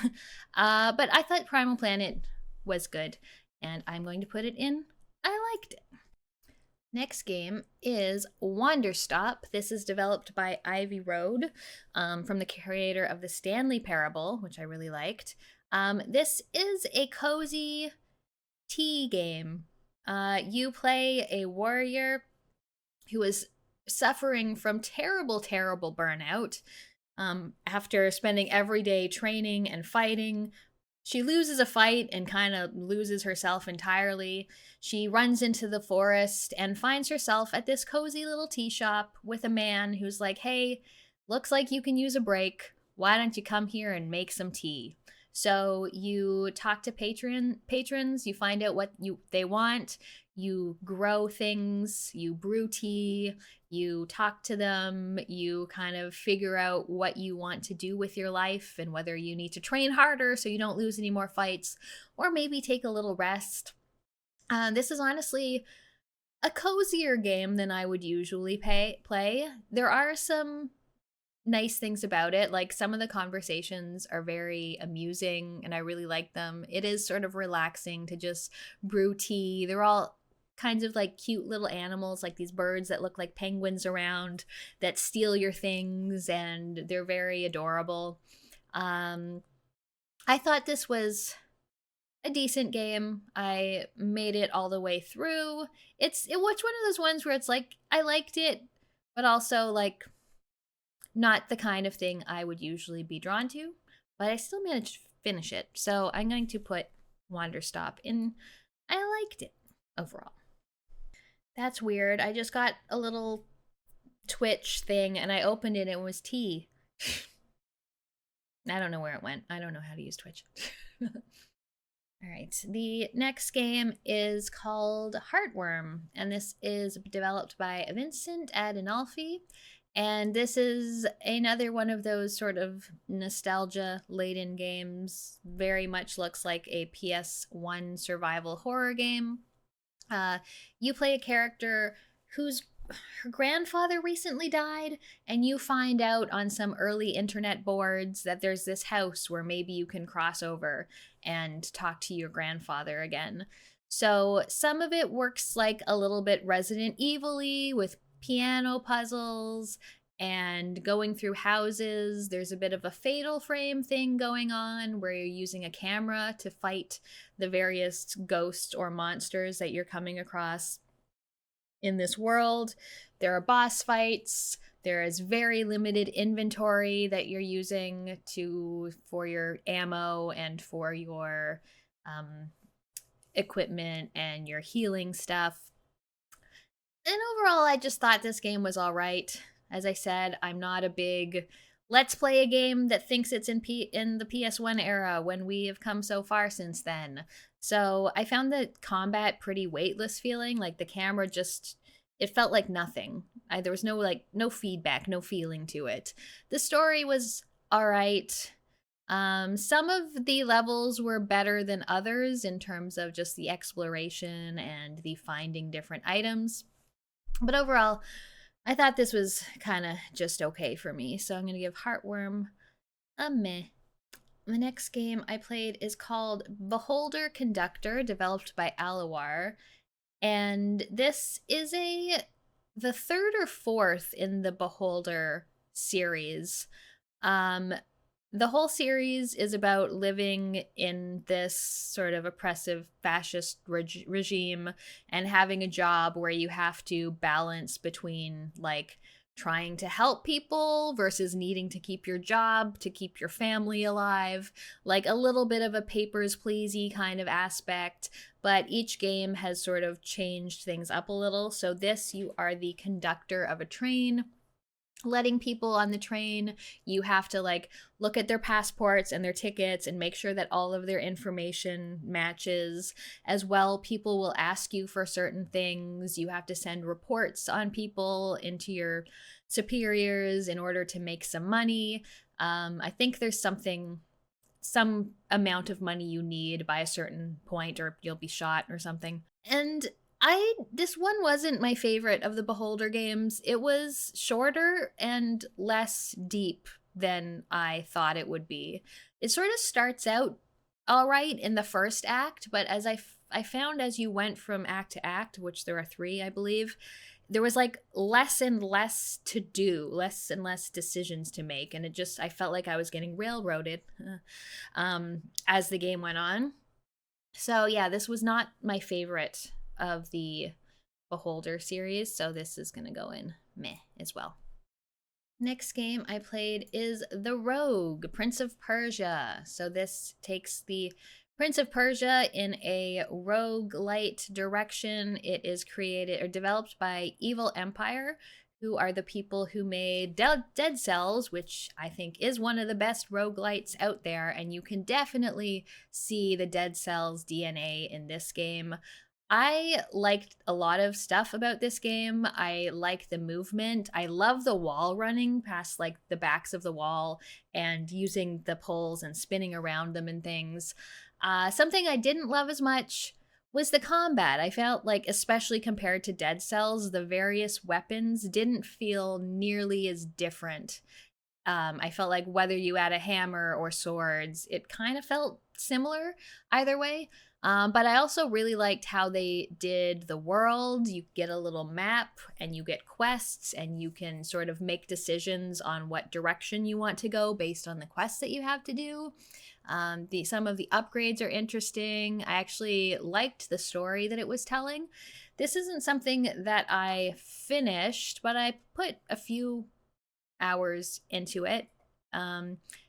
But I thought Primal Planet was good, and I'm going to put it in I liked it. Next game is Wanderstop. This is developed by Ivy Road, from the creator of the Stanley Parable, which I really liked. This is a cozy tea game. You play a warrior who is suffering from terrible, terrible burnout. After spending every day training and fighting, she loses a fight and kind of loses herself entirely. She runs into the forest and finds herself at this cozy little tea shop with a man who's like, hey, looks like you can use a break. Why don't you come here and make some tea? So you talk to patrons, you find out what they want, you grow things, you brew tea, you talk to them, you kind of figure out what you want to do with your life and whether you need to train harder so you don't lose any more fights or maybe take a little rest. This is honestly a cozier game than I would usually play. There are some nice things about it. Like some of the conversations are very amusing and I really like them. It is sort of relaxing to just brew tea. They're all kinds of like cute little animals, like these birds that look like penguins around that steal your things, and they're very adorable. I thought this was a decent game. I made it all the way through. It was one of those ones where it's like I liked it, but also like not the kind of thing I would usually be drawn to, but I still managed to finish it. So I'm going to put Wanderstop in I liked it overall. That's weird. I just got a little Twitch thing and I opened it and it was tea. I don't know where it went. I don't know how to use Twitch. All right. The next game is called Heartworm, and this is developed by Vincent Adinolfi. And this is another one of those sort of nostalgia-laden games. Very much looks like a PS1 survival horror game. You play a character whose her grandfather recently died, and you find out on some early internet boards that there's this house where maybe you can cross over and talk to your grandfather again. So some of it works like a little bit Resident Evil-y with piano puzzles and going through houses. There's a bit of a fatal frame thing going on where you're using a camera to fight the various ghosts or monsters that you're coming across in this world. There are boss fights. There is very limited inventory that you're using for your ammo and for your equipment and your healing stuff. And overall, I just thought this game was all right. As I said, I'm not a big let's play a game that thinks it's in the PS1 era when we have come so far since then. So I found the combat pretty weightless feeling. Like the camera just, it felt like nothing. There was no feedback, no feeling to it. The story was all right. Some of the levels were better than others in terms of just the exploration and the finding different items. But overall, I thought this was kind of just okay for me. So I'm going to give Heartworm a meh. The next game I played is called Beholder Conductor, developed by Alawar. And this is the third or fourth in the Beholder series. The whole series is about living in this sort of oppressive fascist regime and having a job where you have to balance between like trying to help people versus needing to keep your job to keep your family alive, like a little bit of a Papers, Pleasey kind of aspect, but each game has sort of changed things up a little. So this, you are the conductor of a train, letting people on the train. You have to like look at their passports and their tickets and make sure that all of their information matches. As well, people will ask you for certain things. You have to send reports on people into your superiors in order to make some money. I think there's some amount of money you need by a certain point or you'll be shot or something. And this one wasn't my favorite of the Beholder games. It was shorter and less deep than I thought it would be. It sort of starts out all right in the first act, but as I found as you went from act to act, which there are 3, I believe, there was like less and less to do, less and less decisions to make, and I felt like I was getting railroaded as the game went on. So yeah, this was not my favorite of the Beholder series, so this is gonna go in meh as well. Next game I played is The Rogue, Prince of Persia. So this takes the Prince of Persia in a roguelite direction. It is created or developed by Evil Empire, who are the people who made Dead Cells, which I think is one of the best roguelites out there, and you can definitely see the Dead Cells DNA in this game. I liked a lot of stuff about this game. I like the movement. I love the wall running past like the backs of the wall and using the poles and spinning around them and things. Something I didn't love as much was the combat. I felt like, especially compared to Dead Cells, the various weapons didn't feel nearly as different. I felt like whether you had a hammer or swords, it kind of felt similar either way. But I also really liked how they did the world. You get a little map and you get quests and you can sort of make decisions on what direction you want to go based on the quests that you have to do. Some of the upgrades are interesting. I actually liked the story that it was telling. This isn't something that I finished, but I put a few hours into it.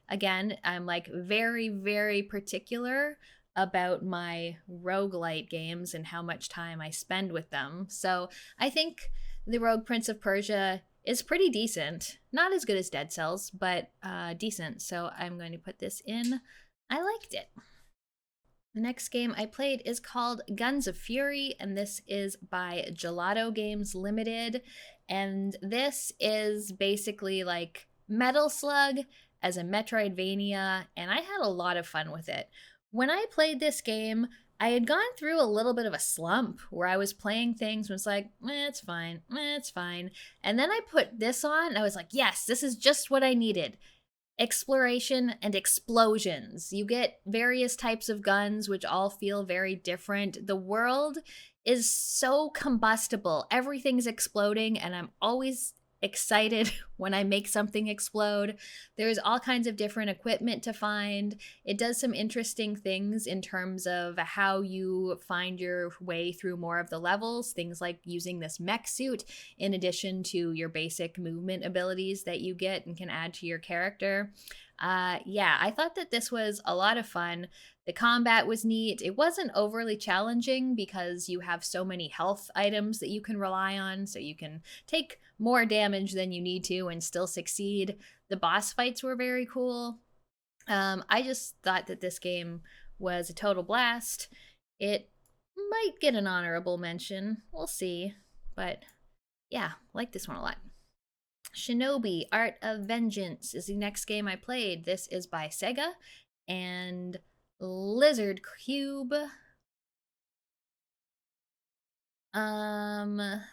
Again, I'm like very, very particular about my roguelite games and how much time I spend with them. So I think the Rogue Prince of Persia is pretty decent. Not as good as Dead Cells, but decent. So I'm going to put this in. I liked it. The next game I played is called Guns of Fury, and this is by Gelato Games Limited. And this is basically like Metal Slug as a Metroidvania, and I had a lot of fun with it. When I played this game, I had gone through a little bit of a slump where I was playing things and was like, it's fine, it's fine. And then I put this on and I was like, yes, this is just what I needed. Exploration and explosions. You get various types of guns, which all feel very different. The world is so combustible. Everything's exploding, and I'm always excited when I make something explode. There's all kinds of different equipment to find. It does some interesting things in terms of how you find your way through more of the levels, things like using this mech suit in addition to your basic movement abilities that you get and can add to your character. Yeah, I thought that this was a lot of fun. The combat was neat. It wasn't overly challenging because you have so many health items that you can rely on, so you can take more damage than you need to and still succeed. The boss fights were very cool. I just thought that this game was a total blast. It might get an honorable mention. We'll see. But yeah, like this one a lot. Shinobi Art of Vengeance is the next game I played. This is by Sega and Lizard Cube.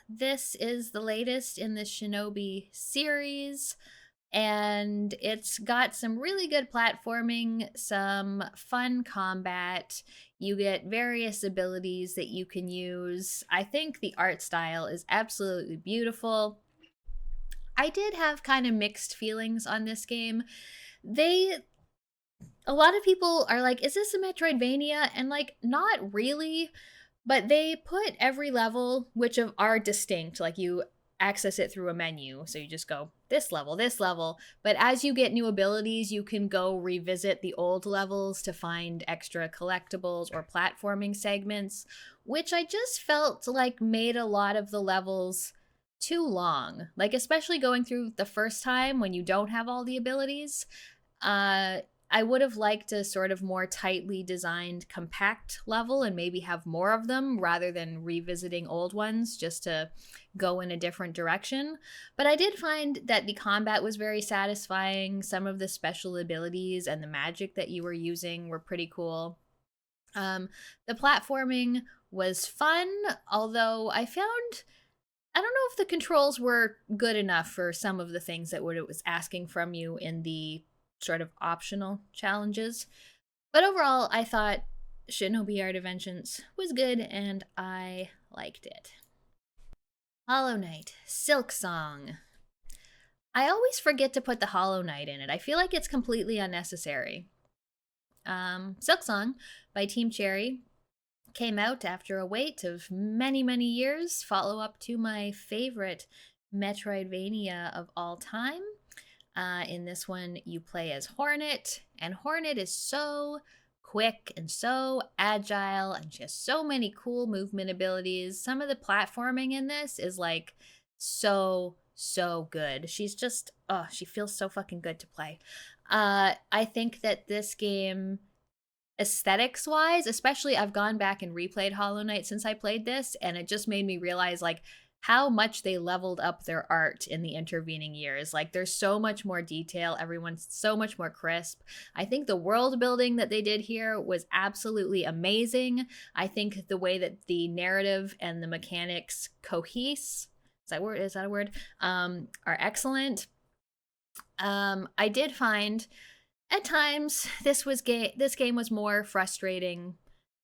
This is the latest in the Shinobi series, and it's got some really good platforming, some fun combat. You get various abilities that you can use. I think the art style is absolutely beautiful. I did have kind of mixed feelings on this game. A lot of people are like, is this a Metroidvania? And like, not really, but they put every level, which are distinct, like you access it through a menu. So you just go this level, this level. But as you get new abilities, you can go revisit the old levels to find extra collectibles or platforming segments, which I just felt like made a lot of the levels too long. Like, especially going through the first time when you don't have all the abilities. I would have liked a sort of more tightly designed, compact level and maybe have more of them rather than revisiting old ones just to go in a different direction. But I did find that the combat was very satisfying. Some of the special abilities and the magic that you were using were pretty cool. The platforming was fun, although I don't know if the controls were good enough for some of the things that it was asking from you in the sort of optional challenges. But overall, I thought Shinobi Art of Vengeance was good and I liked it. Hollow Knight, Silk Song. I always forget to put the Hollow Knight in it. I feel like it's completely unnecessary. Silk Song by Team Cherry came out after a wait of many, many years, follow up to my favorite Metroidvania of all time. In this one, you play as Hornet, and Hornet is so quick and so agile, and she has so many cool movement abilities. Some of the platforming in this is like so good. She's just, she feels so fucking good to play. I think that this game, aesthetics wise, especially, I've gone back and replayed Hollow Knight since I played this, and it just made me realize like how much they leveled up their art in the intervening years. Like, there's so much more detail, everyone's so much more crisp. I think the world building that they did here was absolutely amazing. I think the way that the narrative and the mechanics cohese, is that a word, are excellent. I did find at times this game was more frustrating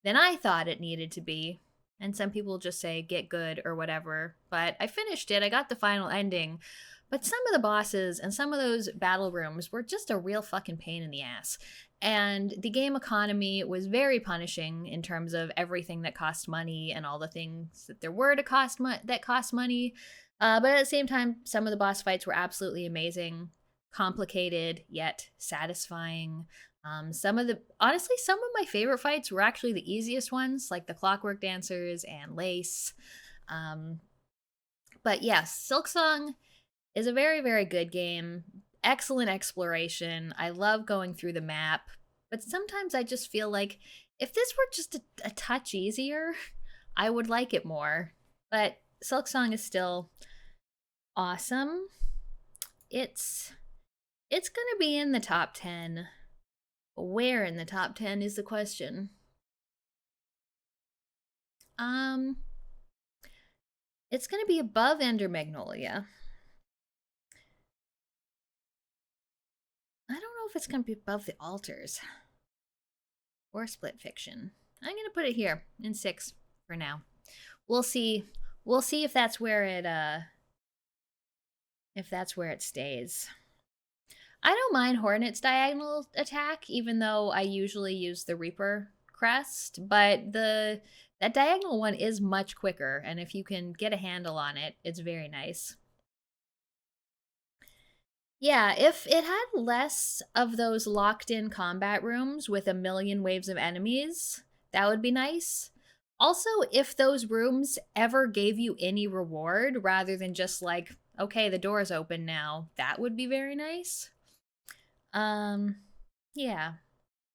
than I thought it needed to be. And some people just say get good or whatever. But I finished it. I got the final ending. But some of the bosses and some of those battle rooms were just a real fucking pain in the ass. And the game economy was very punishing in terms of everything that cost money and all the things that there were that cost money. But at the same time, some of the boss fights were absolutely amazing, complicated yet satisfying. Some of my favorite fights were actually the easiest ones, like the Clockwork Dancers and Lace. But yes, Silksong is a very, very good game. Excellent exploration. I love going through the map. But sometimes I just feel like if this were just a touch easier, I would like it more. But Silksong is still awesome. It's gonna be in the top 10. Where in the top 10 is the question. It's gonna be above Ender Magnolia. I don't know if it's gonna be above the Altars or Split Fiction. I'm gonna put it here in 6 for now. We'll see if that's where if that's where it stays. I don't mind Hornet's diagonal attack, even though I usually use the Reaper crest, but that diagonal one is much quicker, and if you can get a handle on it, it's very nice. Yeah, if it had less of those locked-in combat rooms with a million waves of enemies, that would be nice. Also, if those rooms ever gave you any reward rather than just like, okay, the door's open now, that would be very nice. Yeah,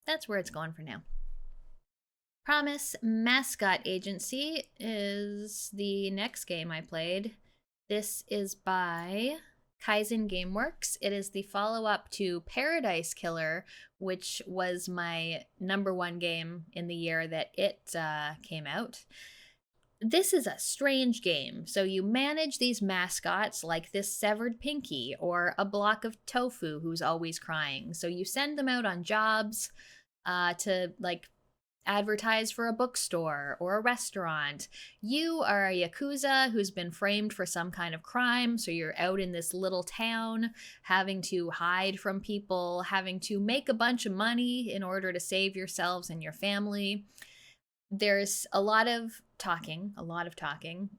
that's where it's going for now. Promise Mascot Agency is the next game I played. This is by Kaizen Gameworks. It is the follow-up to Paradise Killer, which was my #1 game in the year that it came out. This is a strange game. So you manage these mascots like this severed pinky or a block of tofu who's always crying. So you send them out on jobs to like advertise for a bookstore or a restaurant. You are a Yakuza who's been framed for some kind of crime, so you're out in this little town having to hide from people, having to make a bunch of money in order to save yourselves and your family. There's a lot of talking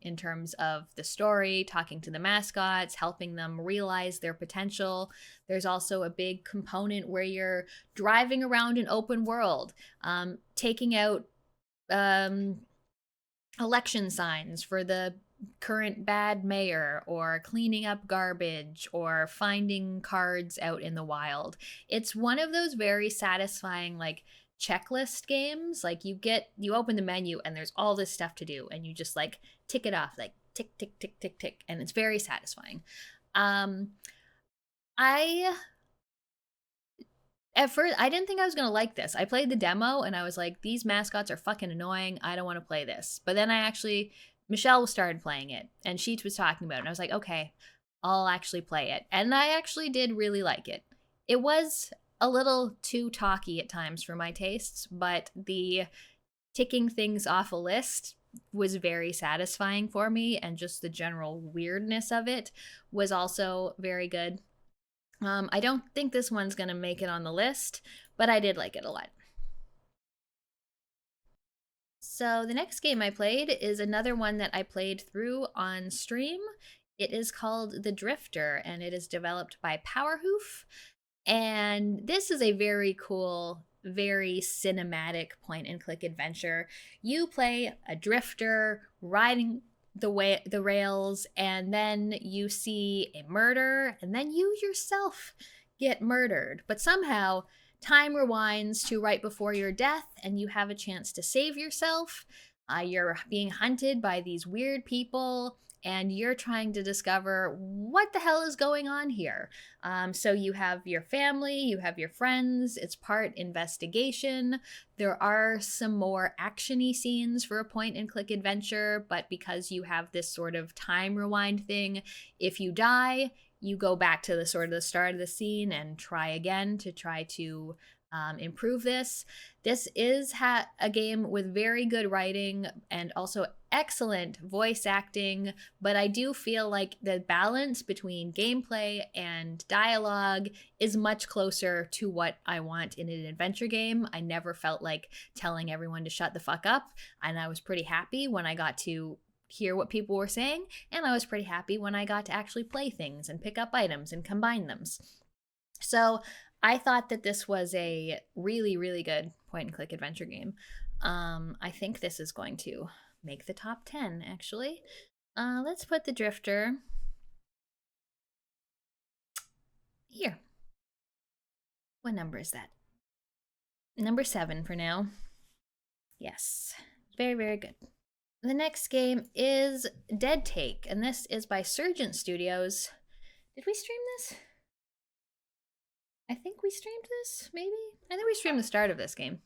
in terms of the story, talking to the mascots, helping them realize their potential. There's also a big component where you're driving around an open world, taking out election signs for the current bad mayor, or cleaning up garbage, or finding cards out in the wild. It's one of those very satisfying, like, checklist games. Like, you open the menu and there's all this stuff to do, and you just like tick it off, like tick tick tick tick tick, and it's very satisfying. I At first, I didn't think I was going to like this. I played the demo and I was like, these mascots are fucking annoying. I don't want to play this. But then Michelle started playing it and she was talking about it. And I was like, okay, I'll actually play it. And I actually did really like it. It was a little too talky at times for my tastes, but the ticking things off a list was very satisfying for me. And just the general weirdness of it was also very good. I don't think this one's going to make it on the list, but I did like it a lot. So the next game I played is another one that I played through on stream. It is called The Drifter, and it is developed by Powerhoof. And this is a very cool, very cinematic point-and-click adventure. You play a drifter riding the rails, and then you see a murder, and then you yourself get murdered. But somehow time rewinds to right before your death, and you have a chance to save yourself. You're being hunted by these weird people, and you're trying to discover what the hell is going on here. So you have your family, you have your friends, it's part investigation. There are some more action-y scenes for a point-and-click adventure, but because you have this sort of time rewind thing, if you die, you go back to the start of the scene and try again to try to improve this. This is a game with very good writing and also excellent voice acting, but I do feel like the balance between gameplay and dialogue is much closer to what I want in an adventure game. I never felt like telling everyone to shut the fuck up, and I was pretty happy when I got to hear what people were saying, and I was pretty happy when I got to actually play things and pick up items and combine them. So I thought that this was a really, really good point-and-click adventure game. I think this is going to make the top 10, actually. Let's put the Drifter here. What number is that? Number 7 for now. Yes, very, very good. The next game is Dead Take, and this is by Surgent Studios. Did we stream this? I think we streamed this, maybe? I think we streamed the start of this game.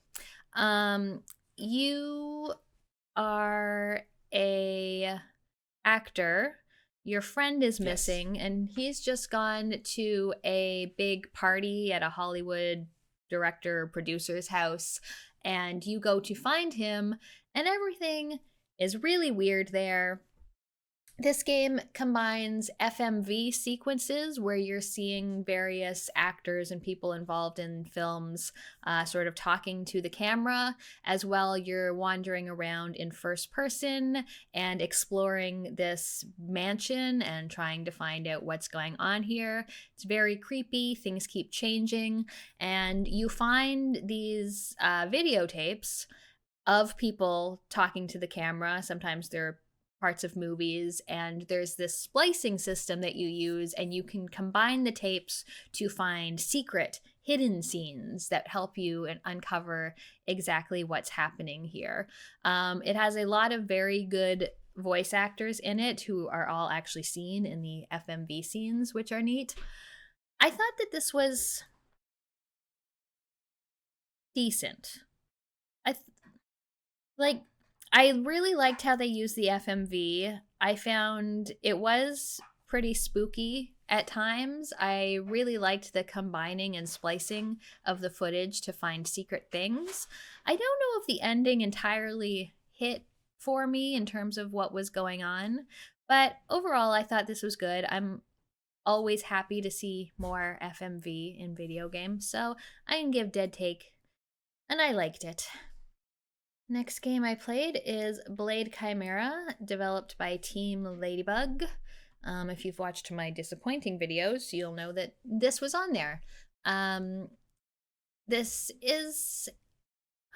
You are a actor. Your friend is missing, and he's just gone to a big party at a Hollywood director producer's house, and you go to find him, and everything is really weird there. This game combines FMV sequences where you're seeing various actors and people involved in films sort of talking to the camera, as well you're wandering around in first person and exploring this mansion and trying to find out what's going on here. It's very creepy, things keep changing, and you find these videotapes of people talking to the camera. Sometimes they're parts of movies, and there's this splicing system that you use, and you can combine the tapes to find secret hidden scenes that help you and uncover exactly what's happening here. It has a lot of very good voice actors in it who are all actually seen in the FMV scenes, which are neat. I thought that this was decent. Like, I really liked how they used the FMV. I found it was pretty spooky at times. I really liked the combining and splicing of the footage to find secret things. I don't know if the ending entirely hit for me in terms of what was going on, but overall, I thought this was good. I'm always happy to see more FMV in video games, so I can give Dead Take, and I liked it. Next game I played is Blade Chimera, developed by Team Ladybug. If you've watched my disappointing videos, you'll know that this was on there. This is,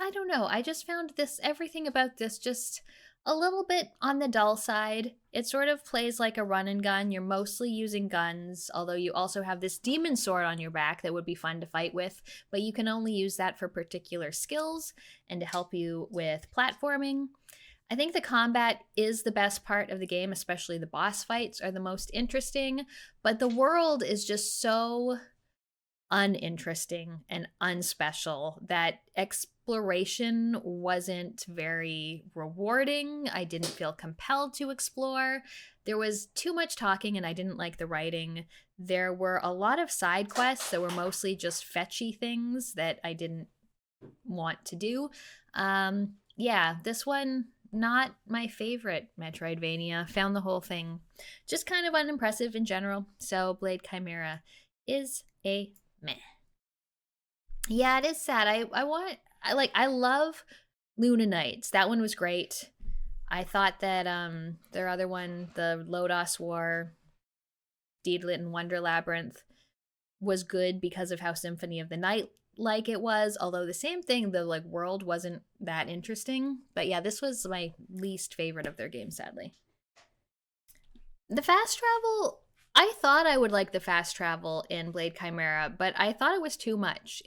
I don't know, I just found everything about this just a little bit on the dull side. It sort of plays like a run and gun. You're mostly using guns, although you also have this demon sword on your back that would be fun to fight with, but you can only use that for particular skills and to help you with platforming. I think the combat is the best part of the game, especially the boss fights are the most interesting, but the world is just so uninteresting and unspecial that exploration wasn't very rewarding. I didn't feel compelled to explore. There was too much talking and I didn't like the writing. There were a lot of side quests that were mostly just fetchy things that I didn't want to do. Yeah, this one, not my favorite Metroidvania. Found the whole thing just kind of unimpressive in general. So Blade Chimera is a meh. Yeah, it is sad. I love Luna Nights. That one was great. I thought that their other one, the Lodos War, Deedlit and Wonder Labyrinth, was good because of how Symphony of the Night like it was, although the same thing, the like world wasn't that interesting. But yeah, this was my least favorite of their games, sadly. The fast travel, I thought I would like the fast travel in Blade Chimera, but I thought it was too much.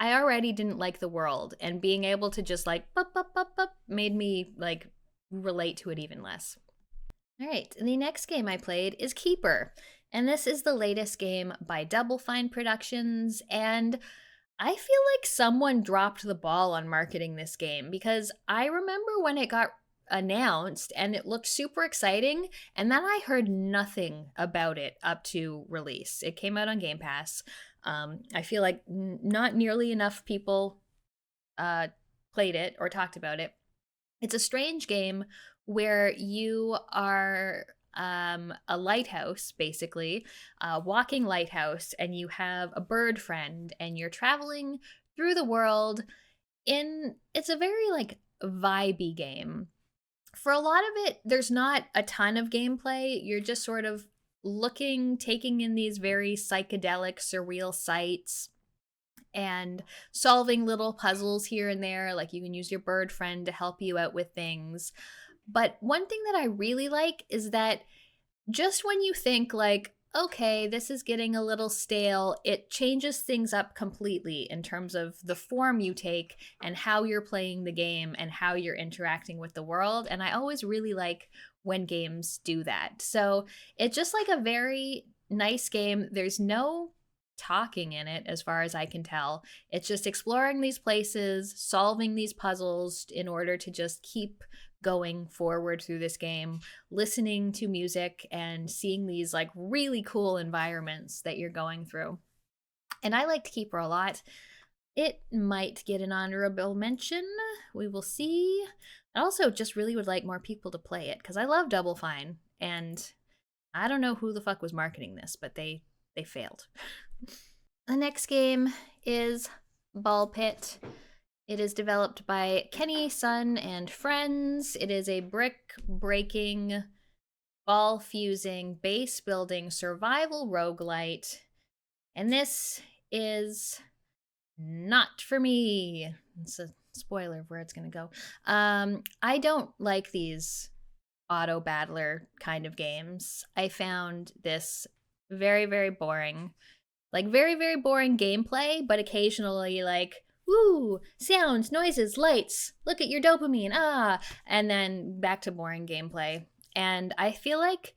I already didn't like the world, and being able to just like bup, bup, bup, bup, made me like relate to it even less. All right, the next game I played is Keeper, and this is the latest game by Double Fine Productions, and I feel like someone dropped the ball on marketing this game because I remember when it got announced and it looked super exciting, and then I heard nothing about it up to release. It came out on Game Pass. I feel like not nearly enough people played it or talked about it. It's a strange game where you are a lighthouse, basically, a walking lighthouse, and you have a bird friend, and you're traveling through the world it's a very like vibey game. For a lot of it, there's not a ton of gameplay. You're just sort of taking in these very psychedelic, surreal sights and solving little puzzles here and there. Like you can use your bird friend to help you out with things. But one thing that I really like is that just when you think like, okay, this is getting a little stale, it changes things up completely in terms of the form you take and how you're playing the game and how you're interacting with the world. And I always really like when games do that. So it's just like a very nice game. There's no talking in it as far as I can tell. It's just exploring these places, solving these puzzles in order to just keep going forward through this game, listening to music and seeing these like really cool environments that you're going through. And I liked Keeper a lot. It might get an honorable mention. We will see. I also just really would like more people to play it because I love Double Fine And I don't know who the fuck was marketing this, but they failed. The next game is Ball Pit. It is developed by Kenny, Sun, and Friends. It is a brick-breaking, ball-fusing, base-building survival roguelite. And this is not for me. It's a spoiler of where it's going to go. I don't like these auto battler kind of games. I found this very, very boring. Like, very, very boring gameplay, but occasionally, like, woo, sounds, noises, lights, look at your dopamine, and then back to boring gameplay. And I feel like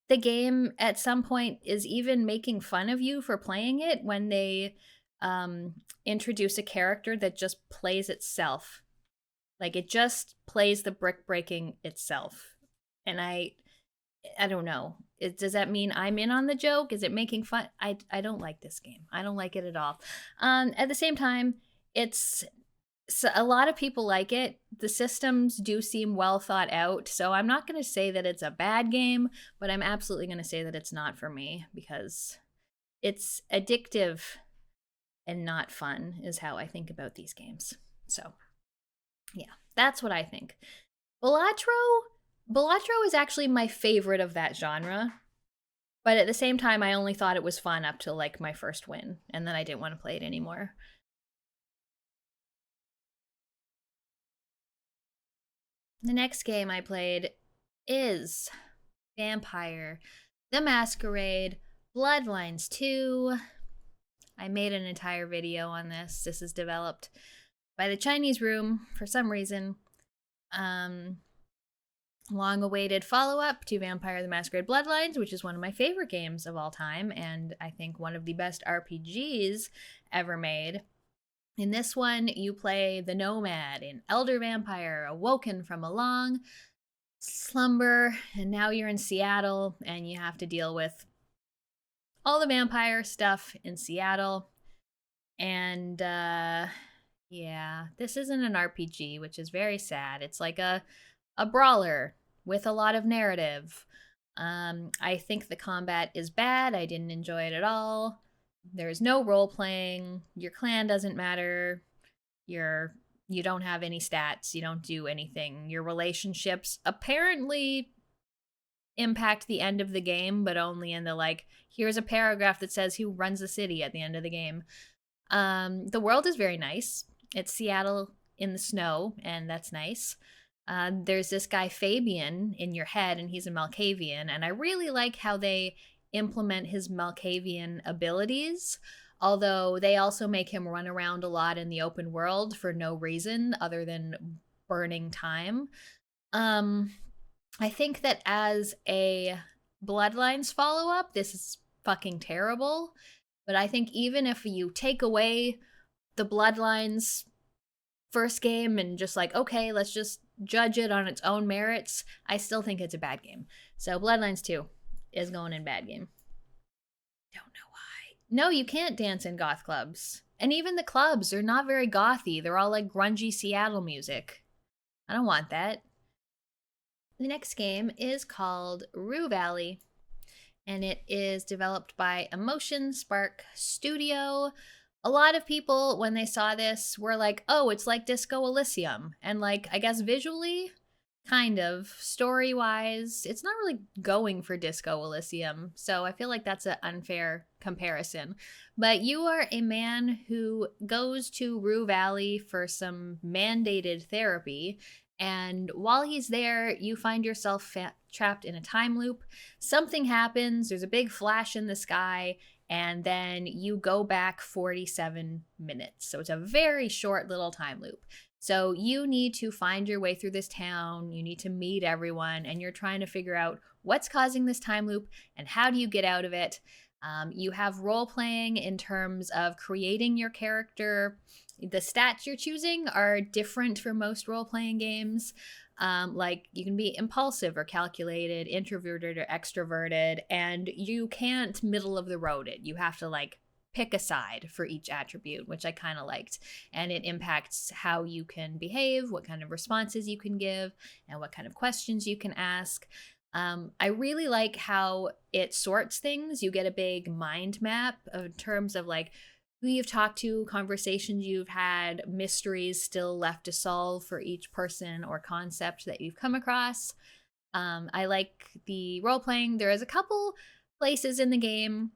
the game at some point is even making fun of you for playing it when they introduce a character that just plays itself. Like, it just plays the brick breaking itself. And I don't know. Does that mean I'm in on the joke? Is it making fun? I don't like this game. I don't like it at all. At the same time, a lot of people like it. The systems do seem well thought out. So I'm not going to say that it's a bad game, but I'm absolutely going to say that it's not for me because it's addictive and not fun is how I think about these games. So yeah, that's what I think. Balatro is actually my favorite of that genre, but at the same time, I only thought it was fun up till like my first win, and then I didn't want to play it anymore. The next game I played is Vampire the Masquerade Bloodlines 2. I made an entire video on this. This is developed by the Chinese Room for some reason. Long-awaited follow-up to Vampire the Masquerade Bloodlines, which is one of my favorite games of all time, and I think one of the best RPGs ever made. In this one, you play the Nomad, an elder vampire awoken from a long slumber, and now you're in Seattle, and you have to deal with all the vampire stuff in Seattle. And, yeah, this isn't an RPG, which is very sad. It's like a brawler with a lot of narrative. I think the combat is bad. I didn't enjoy it at all. There's no role playing. Your clan doesn't matter. You don't have any stats. You don't do anything. Your relationships apparently impact the end of the game, but only in the like, here's a paragraph that says who runs the city at the end of the game. The world is very nice. It's Seattle in the snow, and that's nice. There's this guy Fabian in your head, and he's a Malkavian, and I really like how they implement his Malkavian abilities, although they also make him run around a lot in the open world for no reason other than burning time. I think that as a Bloodlines follow-up, this is fucking terrible, but I think even if you take away the Bloodlines first game and just like, okay, let's just judge it on its own merits, I still think it's a bad game. So Bloodlines 2 is going in bad game. Don't know why. No, you can't dance in goth clubs. And even the clubs are not very gothy. They're all like grungy Seattle music. I don't want that. The next game is called Rue Valley, and it is developed by Emotion Spark Studio. A lot of people, when they saw this, were like, oh, it's like Disco Elysium. And like, I guess visually, kind of. Story-wise, it's not really going for Disco Elysium. So I feel like that's an unfair comparison. But you are a man who goes to Rue Valley for some mandated therapy. And while he's there, you find yourself trapped in a time loop. Something happens, there's a big flash in the sky, and then you go back 47 minutes. So it's a very short little time loop. So you need to find your way through this town, you need to meet everyone, and you're trying to figure out what's causing this time loop and how do you get out of it. You have role playing in terms of creating your character. The stats you're choosing are different for most role-playing games. Like, you can be impulsive or calculated, introverted or extroverted, and you can't middle of the road it. You have to, like, pick a side for each attribute, which I kind of liked. And it impacts how you can behave, what kind of responses you can give, and what kind of questions you can ask. I really like how it sorts things. You get a big mind map in terms of like who you've talked to, conversations you've had, mysteries still left to solve for each person or concept that you've come across. I like the role playing. There is a couple places in the game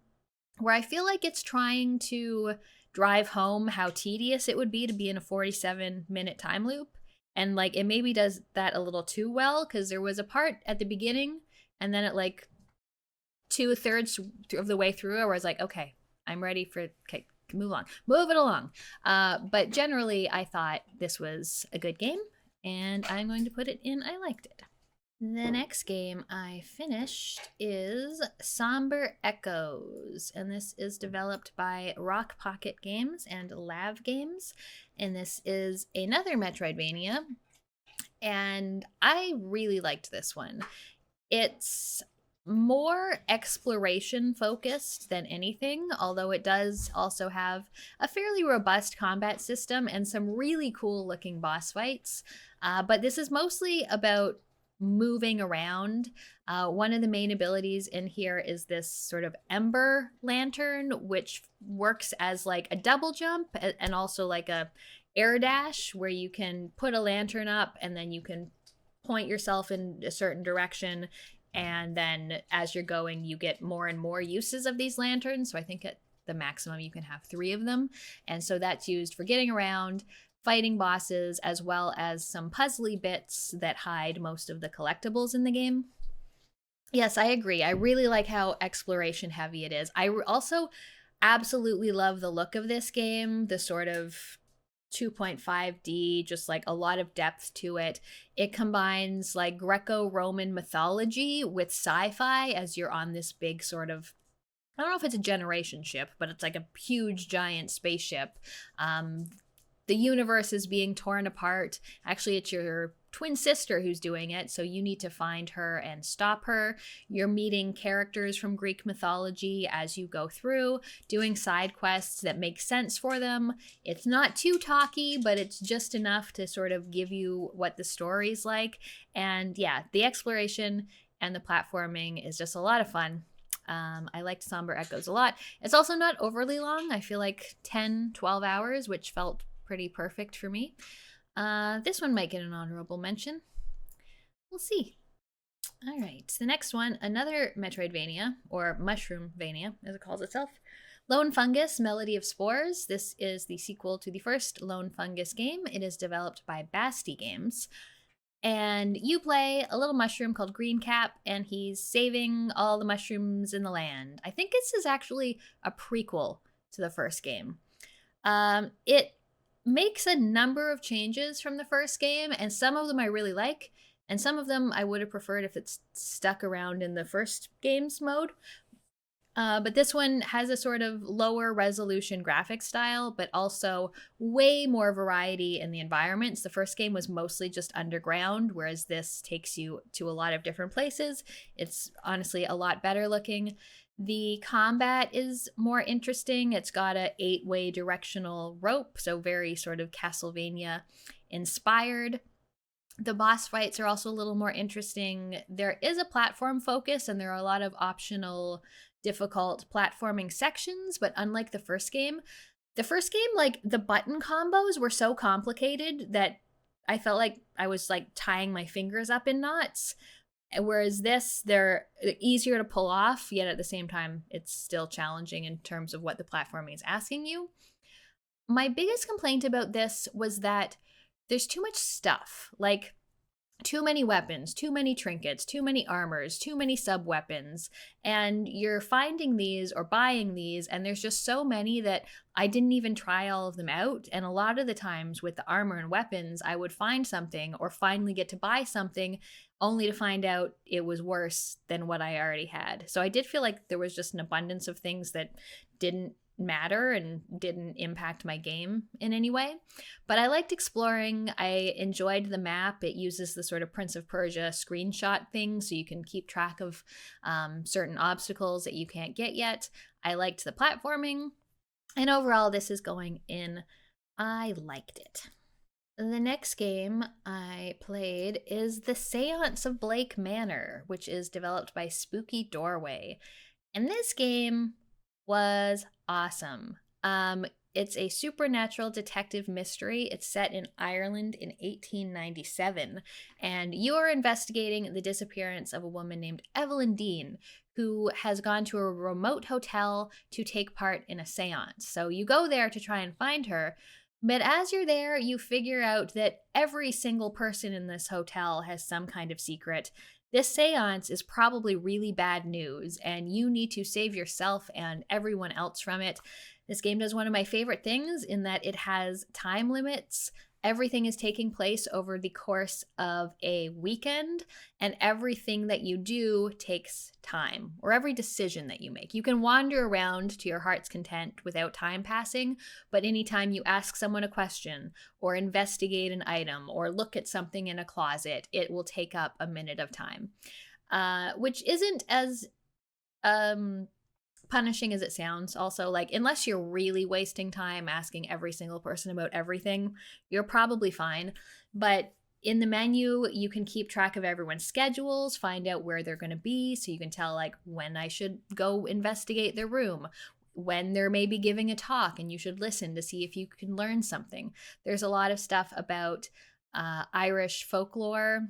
where I feel like it's trying to drive home how tedious it would be to be in a 47-minute time loop. And like it maybe does that a little too well because there was a part at the beginning and then at like 2/3 of the way through, I was like, okay, I'm ready for, okay, move it along. But generally, I thought this was a good game and I'm going to put it in I liked it. The next game I finished is Somber Echoes, and this is developed by Rock Pocket Games and Lav Games, and this is another Metroidvania, and I really liked this one. It's more exploration focused than anything, although it does also have a fairly robust combat system and some really cool looking boss fights. But this is mostly about moving around. One of the main abilities in here is this sort of ember lantern, which works as like a double jump and also like a air dash, where you can put a lantern up and then you can point yourself in a certain direction. And then as you're going, you get more and more uses of these lanterns. So I think at the maximum you can have 3 of them. And so that's used for getting around, fighting bosses, as well as some puzzly bits that hide most of the collectibles in the game. Yes, I agree. I really like how exploration heavy it is. I also absolutely love the look of this game, the sort of 2.5D, just like a lot of depth to it. It combines like Greco-Roman mythology with sci-fi as you're on this big sort of, I don't know if it's a generation ship, but it's like a huge giant spaceship. The universe is being torn apart. Actually, it's your twin sister who's doing it, so you need to find her and stop her. You're meeting characters from Greek mythology as you go through, doing side quests that make sense for them. It's not too talky, but it's just enough to sort of give you what the story's like. And yeah, the exploration and the platforming is just a lot of fun. I liked Somber Echoes a lot. It's also not overly long. I feel like 10, 12 hours, which felt pretty perfect for me. This one might get an honorable mention. We'll see. All right, the next one, another Metroidvania, or Mushroomvania, as it calls itself. Lone Fungus, Melody of Spores. This is the sequel to the first Lone Fungus game. It is developed by Basti Games. And you play a little mushroom called Green Cap, and he's saving all the mushrooms in the land. I think this is actually a prequel to the first game. It makes a number of changes from the first game, and some of them I really like, and some of them I would have preferred if it's stuck around in the first game's mode. But this one has a sort of lower resolution graphic style, but also way more variety in the environments. The first game was mostly just underground, whereas this takes you to a lot of different places. It's honestly a lot better looking. The combat is more interesting. It's got a 8-way directional rope, so very sort of Castlevania inspired. The boss fights are also a little more interesting. There is a platform focus, and there are a lot of optional difficult platforming sections, but unlike the first game, like the button combos were so complicated that I felt like I was like tying my fingers up in knots. Whereas this, they're easier to pull off, yet at the same time, it's still challenging in terms of what the platforming is asking you. My biggest complaint about this was that there's too much stuff. Like, too many weapons, too many trinkets, too many armors, too many sub-weapons, and you're finding these or buying these, and there's just so many that I didn't even try all of them out. And a lot of the times with the armor and weapons, I would find something or finally get to buy something only to find out it was worse than what I already had. So I did feel like there was just an abundance of things that didn't matter and didn't impact my game in any way. But I liked exploring. I enjoyed the map. It uses the sort of Prince of Persia screenshot thing, so you can keep track of certain obstacles that you can't get yet. I liked the platforming. And overall, this is going in, I liked it. The next game I played is The Seance of Blake Manor, which is developed by Spooky Doorway. And this game was awesome. It's a supernatural detective mystery. It's set in Ireland in 1897, and you are investigating the disappearance of a woman named Evelyn Dean, who has gone to a remote hotel to take part in a seance. So you go there to try and find her, but as you're there, you figure out that every single person in this hotel has some kind of secret. This seance is probably really bad news, and you need to save yourself and everyone else from it. This game does one of my favorite things in that it has time limits. Everything is taking place over the course of a weekend, and everything that you do takes time, or every decision that you make. You can wander around to your heart's content without time passing, but anytime you ask someone a question, or investigate an item, or look at something in a closet, it will take up a minute of time, which isn't as punishing as it sounds. Also, like, unless you're really wasting time asking every single person about everything, you're probably fine. But in the menu, you can keep track of everyone's schedules, find out where they're going to be, so you can tell, like, when I should go investigate their room, when they're maybe giving a talk, and you should listen to see if you can learn something. There's a lot of stuff about Irish folklore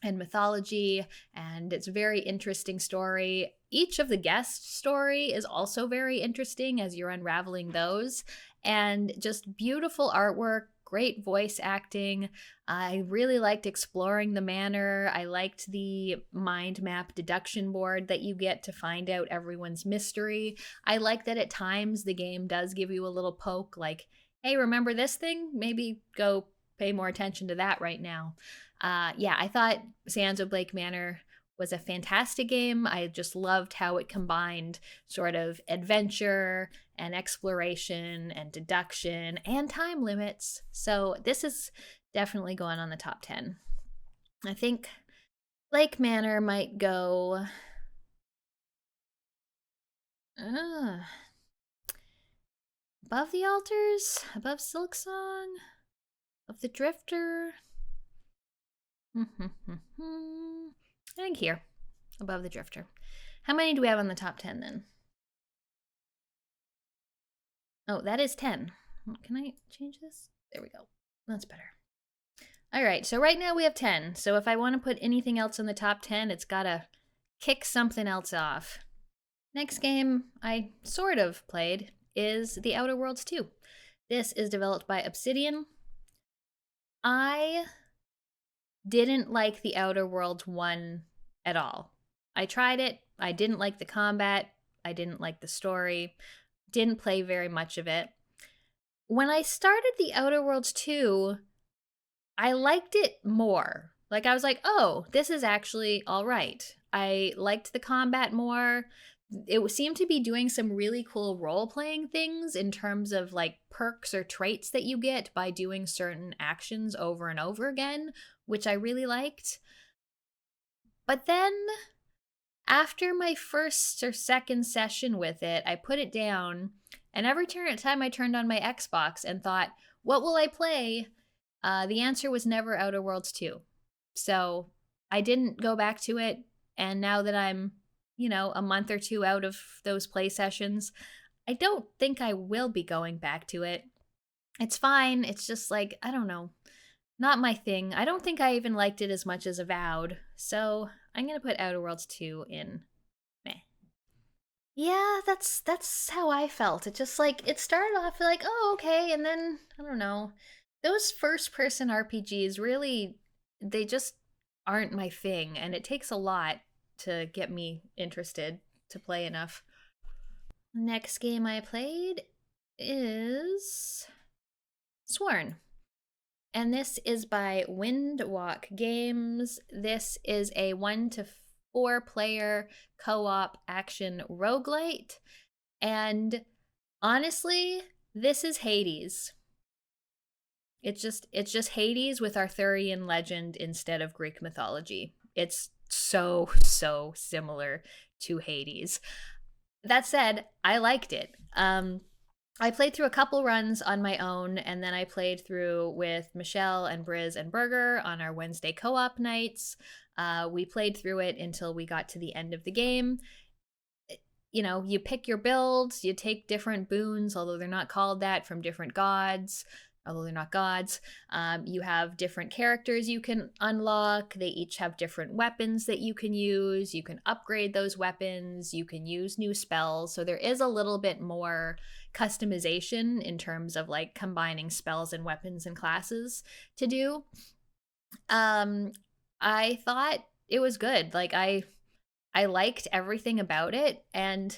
and mythology, and it's a very interesting story. Each of the guest story is also very interesting as you're unraveling those, and just beautiful artwork, great voice acting. I really liked exploring the manor. I liked the mind map deduction board that you get to find out everyone's mystery. I like that at times the game does give you a little poke, like, hey, remember this thing? Maybe go pay more attention to that right now. Yeah, I thought Sands of Blake Manor was a fantastic game. I just loved how it combined sort of adventure and exploration and deduction and time limits. So this is definitely going on the top 10. I think Blake Manor might go above the altars, above Silksong, above the Drifter. I think here, above the Drifter. How many do we have on the top 10 then? Oh, that is 10. Can I change this? There we go. That's better. All right, so right now we have 10. So if I want to put anything else in the top 10, it's got to kick something else off. Next game I sort of played is The Outer Worlds 2. This is developed by Obsidian. I didn't like The Outer Worlds 1 at all. I tried it. I didn't like the combat. I didn't like the story. Didn't play very much of it. When I started The Outer Worlds 2, I liked it more. Like, I was like, oh, this is actually all right. I liked the combat more. It seemed to be doing some really cool role-playing things in terms of, like, perks or traits that you get by doing certain actions over and over again, which I really liked. But then, after my first or second session with it, I put it down, and every time I turned on my Xbox and thought, what will I play? The answer was never Outer Worlds 2. So I didn't go back to it, and now that I'm, a month or two out of those play sessions, I don't think I will be going back to it. It's fine. It's just like, I don't know, not my thing. I don't think I even liked it as much as Avowed, so I'm going to put Outer Worlds 2 in meh. Yeah, that's how I felt. It just, like, it started off like, oh, okay, and then, I don't know. Those first-person RPGs really, they just aren't my thing, and it takes a lot to get me interested to play enough. Next game I played is Sworn. And this is by Windwalk Games. This is a 1 to 4 player co-op action roguelite. And honestly, this is Hades. It's just Hades with Arthurian legend instead of Greek mythology. It's so similar to Hades. That said, I liked it. I played through a couple runs on my own, and then I played through with Michelle and Briz and Burger on our Wednesday co-op nights. We played through it until we got to the end of the game. You know, you pick your builds, you take different boons, although they're not called that, from different gods, although they're not gods. You have different characters you can unlock. They each have different weapons that you can use. You can upgrade those weapons. You can use new spells. So there is a little bit more customization in terms of like combining spells and weapons and classes to do. I thought it was good. Like I liked everything about it, and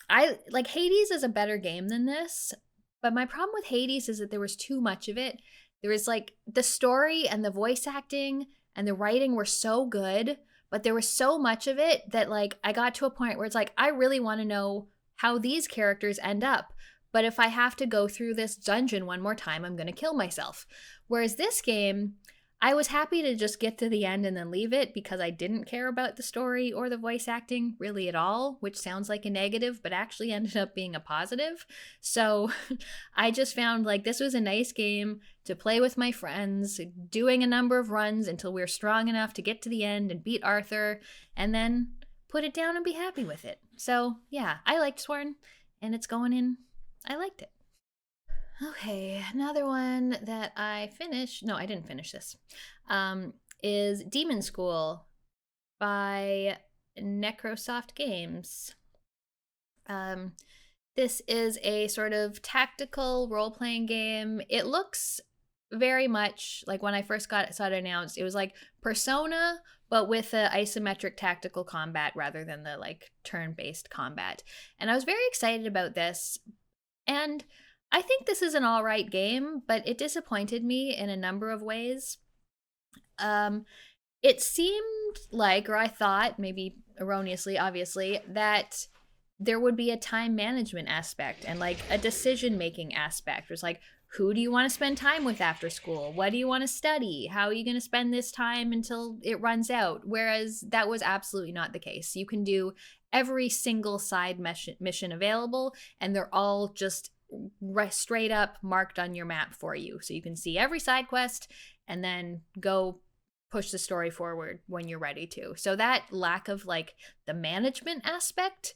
I like Hades is a better game than this, but my problem with Hades is that there was too much of it. There was like the story and the voice acting and the writing were so good, but there was so much of it that like I got to a point where it's like I really want to know how these characters end up. But if I have to go through this dungeon one more time, I'm going to kill myself. Whereas this game, I was happy to just get to the end and then leave it because I didn't care about the story or the voice acting really at all, which sounds like a negative, but actually ended up being a positive. So I just found like this was a nice game to play with my friends, doing a number of runs until we were strong enough to get to the end and beat Arthur, and then put it down and be happy with it. So yeah, I liked Sworn, and it's going in. I liked it. Okay, another one that I finished. No, I didn't finish this. Is Demon School by Necrosoft Games. This is a sort of tactical role-playing game. It looks very much like when I first saw it announced, it was like Persona, but with the isometric tactical combat rather than the like turn-based combat. And I was very excited about this. And I think this is an all right game, but it disappointed me in a number of ways. It seemed like, or I thought, maybe erroneously, obviously, that there would be a time management aspect and like a decision-making aspect. It was like, who do you want to spend time with after school? What do you want to study? How are you going to spend this time until it runs out? Whereas that was absolutely not the case. You can do every single side mission available, and they're all just straight up marked on your map for you. So you can see every side quest and then go push the story forward when you're ready to. So that lack of like the management aspect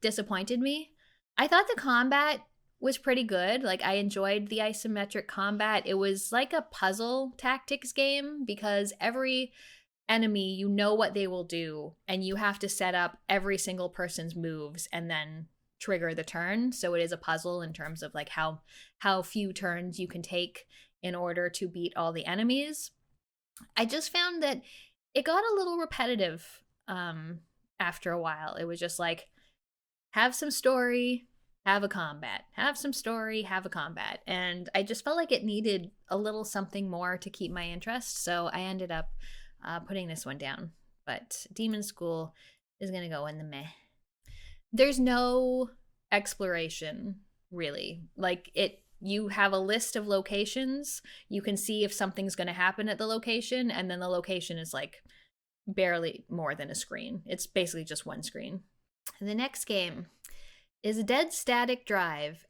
disappointed me. I thought the combat was pretty good. Like I enjoyed the isometric combat. It was like a puzzle tactics game because every enemy, you know what they will do, and you have to set up every single person's moves and then trigger the turn. So it is a puzzle in terms of like how few turns you can take in order to beat all the enemies. I just found that it got a little repetitive after a while. It was just like, have some story, have a combat. Have some story, have a combat. And I just felt like it needed a little something more to keep my interest. So I ended up putting this one down. But Demon School is going to go in the meh. There's no exploration, really. Like you have a list of locations. You can see if something's going to happen at the location, and then the location is like barely more than a screen. It's basically just one screen. The next game is Dead Static Drive,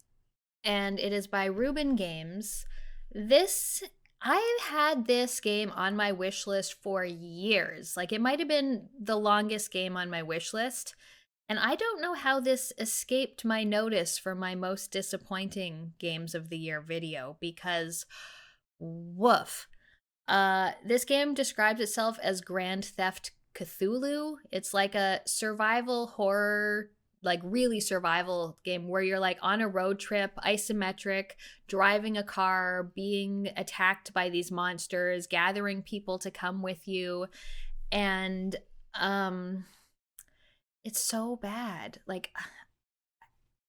and it is by Reuben Games. I've had this game on my wish list for years. Like it might have been the longest game on my wish list. And I don't know how this escaped my notice for my most disappointing games of the year video because woof. This game describes itself as Grand Theft Cthulhu. It's like a survival horror, like really survival game where you're like on a road trip, isometric, driving a car, being attacked by these monsters, gathering people to come with you. And it's so bad. Like,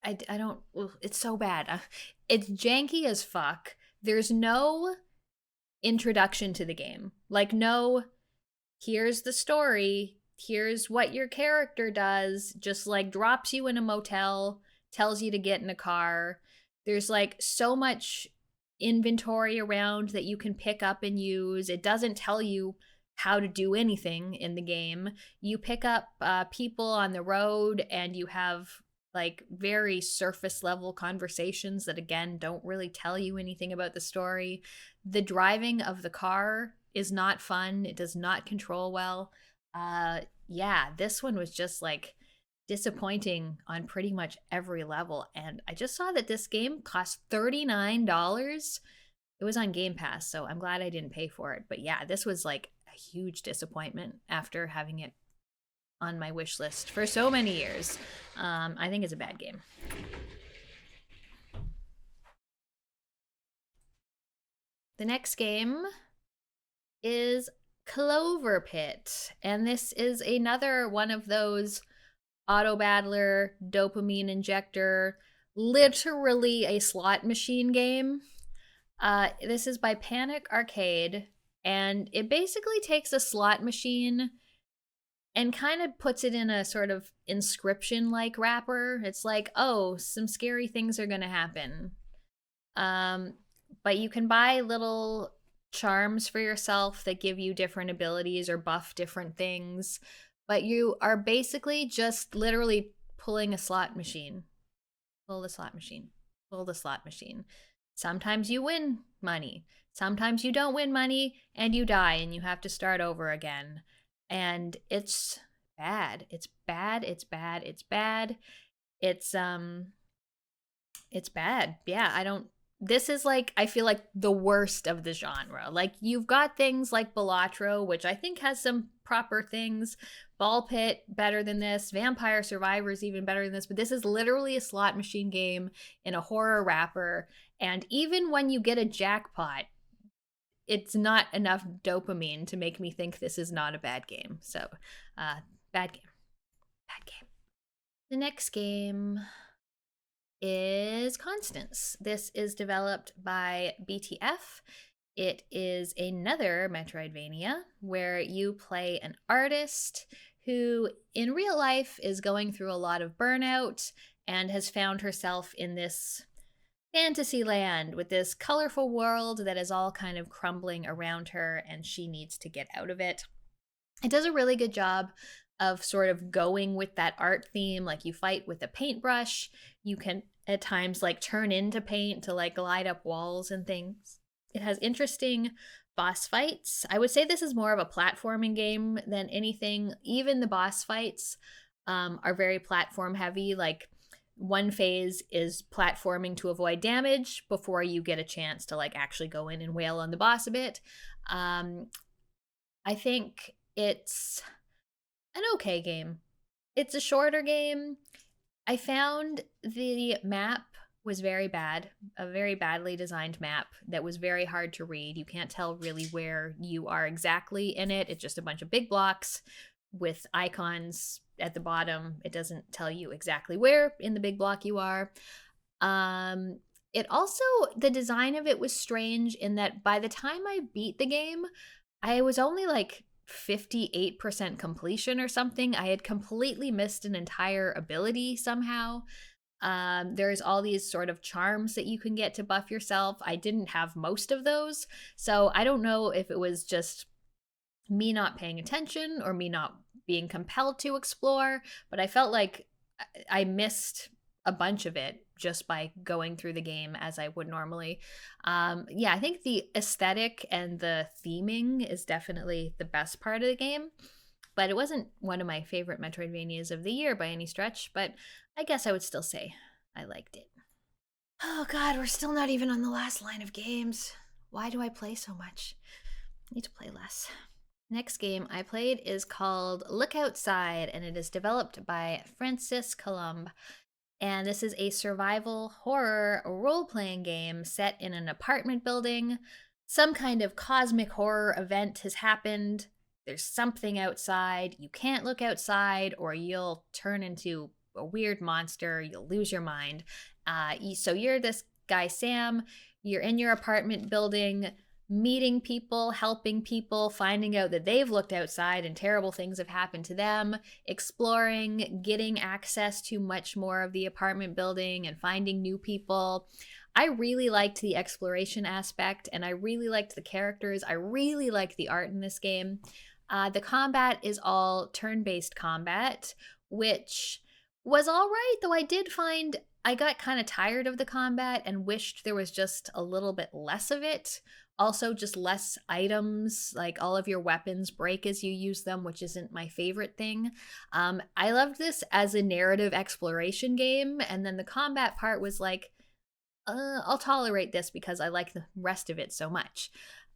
I don't, it's so bad. It's janky as fuck. There's no introduction to the game. Like, no, here's the story, here's what your character does, just like drops you in a motel, tells you to get in a car. There's like so much inventory around that you can pick up and use. It doesn't tell you how to do anything in the game. You pick up people on the road and you have like very surface level conversations that again don't really tell you anything about the story. The driving of the car is not fun. It does not control well. Yeah, this one was just like disappointing on pretty much every level. And I just saw that this game cost $39. It was on Game Pass, so I'm glad I didn't pay for it. But yeah, this was like a huge disappointment after having it on my wish list for so many years. I think it's a bad game. The next game is Clover Pit, and this is another one of those auto battler, dopamine injector, literally a slot machine game. This is by Panic Arcade, and it basically takes a slot machine and kind of puts it in a sort of inscription like wrapper. It's like, oh, some scary things are going to happen. But you can buy little charms for yourself that give you different abilities or buff different things. But you are basically just literally pulling a slot machine. Pull the slot machine. Pull the slot machine. Sometimes you win money. Sometimes you don't win money and you die and you have to start over again. And it's bad. It's bad. It's bad. It's bad. It's bad. Yeah, this is like, I feel like the worst of the genre. Like, you've got things like Balatro, which I think has some proper things. Ball Pit, better than this. Vampire Survivors, even better than this. But this is literally a slot machine game in a horror wrapper. And even when you get a jackpot, it's not enough dopamine to make me think this is not a bad game. So, bad game. Bad game. The next game is Constance. This is developed by BTF. It is another Metroidvania where you play an artist who in real life is going through a lot of burnout and has found herself in this fantasy land with this colorful world that is all kind of crumbling around her, and she needs to get out of it. It does a really good job of sort of going with that art theme. Like, you fight with a paintbrush. You can at times like turn into paint to like glide up walls and things. It has interesting boss fights. I would say this is more of a platforming game than anything. Even the boss fights are very platform heavy. Like, one phase is platforming to avoid damage before you get a chance to like actually go in and wail on the boss a bit. I think it's an okay game. It's a shorter game. I found the map was very bad, a very badly designed map that was very hard to read. You can't tell really where you are exactly in it. It's just a bunch of big blocks with icons at the bottom. It doesn't tell you exactly where in the big block you are. It also, the design of it was strange in that by the time I beat the game, I was only like 58% completion or something. I had completely missed an entire ability somehow. There's all these sort of charms that you can get to buff yourself. I didn't have most of those, so I don't know if it was just me not paying attention or me not being compelled to explore, but I felt like I missed a bunch of it just by going through the game as I would normally. Yeah, I think the aesthetic and the theming is definitely the best part of the game, but it wasn't one of my favorite Metroidvanias of the year by any stretch, but I guess I would still say I liked it. Oh god, we're still not even on the last line of games. Why do I play so much? I need to play less. Next game I played is called Look Outside, and it is developed by Francis Colomb. And this is a survival horror role-playing game set in an apartment building. Some kind of cosmic horror event has happened. There's something outside. You can't look outside or you'll turn into a weird monster. You'll lose your mind. So you're this guy, Sam. You're in your apartment building, meeting people, helping people, finding out that they've looked outside and terrible things have happened to them, exploring, getting access to much more of the apartment building and finding new people. I really liked the exploration aspect, and I really liked the characters. I really liked the art in this game. The combat is all turn-based combat, which was all right, though I did find I got kind of tired of the combat and wished there was just a little bit less of it. Also, just less items, like all of your weapons break as you use them, which isn't my favorite thing. I loved this as a narrative exploration game, and then the combat part was like, I'll tolerate this because I like the rest of it so much.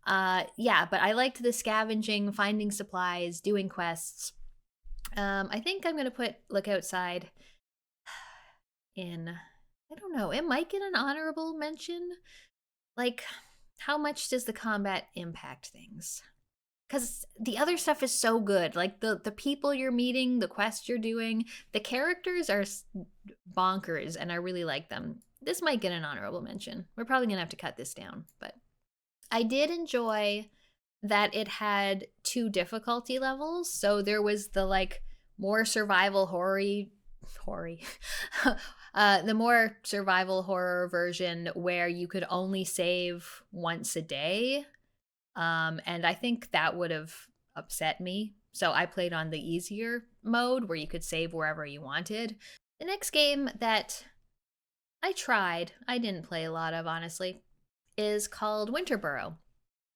Yeah, but I liked the scavenging, finding supplies, doing quests. I think I'm gonna put Look Outside in, I don't know, it might get an honorable mention. Like, how much does the combat impact things? Because the other stuff is so good. Like the people you're meeting, the quests you're doing, the characters are bonkers, and I really like them. This might get an honorable mention. We're probably gonna have to cut this down, but I did enjoy that it had 2 difficulty levels. So there was the like more survival horror the more survival horror version where you could only save once a day. And I think that would have upset me. So I played on the easier mode where you could save wherever you wanted. The next game that I tried, I didn't play a lot of, honestly, is called Winterborough.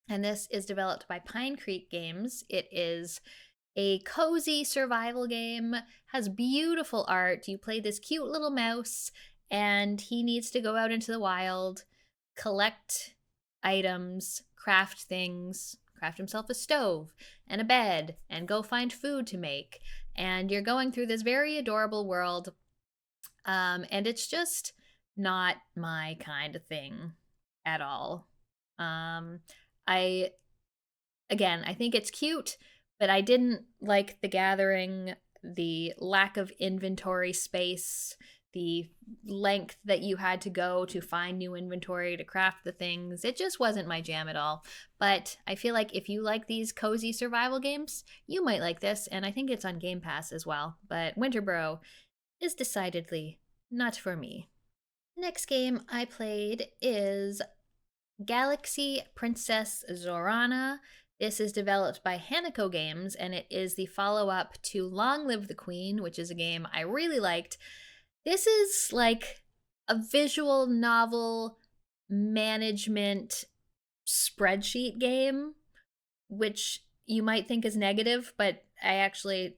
And this is developed by Pine Creek Games. It is a cozy survival game, has beautiful art. You play this cute little mouse, and he needs to go out into the wild, collect items, craft things, craft himself a stove and a bed, and go find food to make. And you're going through this very adorable world, and it's just not my kind of thing at all. I think it's cute, but I didn't like the gathering, the lack of inventory space, the length that you had to go to find new inventory to craft the things. It just wasn't my jam at all. But I feel like if you like these cozy survival games, you might like this, and I think it's on Game Pass as well. But Winterborough is decidedly not for me. Next game I played is Galaxy Princess Zorana. This is developed by Hanako Games, and it is the follow-up to Long Live the Queen, which is a game I really liked. This is like a visual novel management spreadsheet game, which you might think is negative, but I actually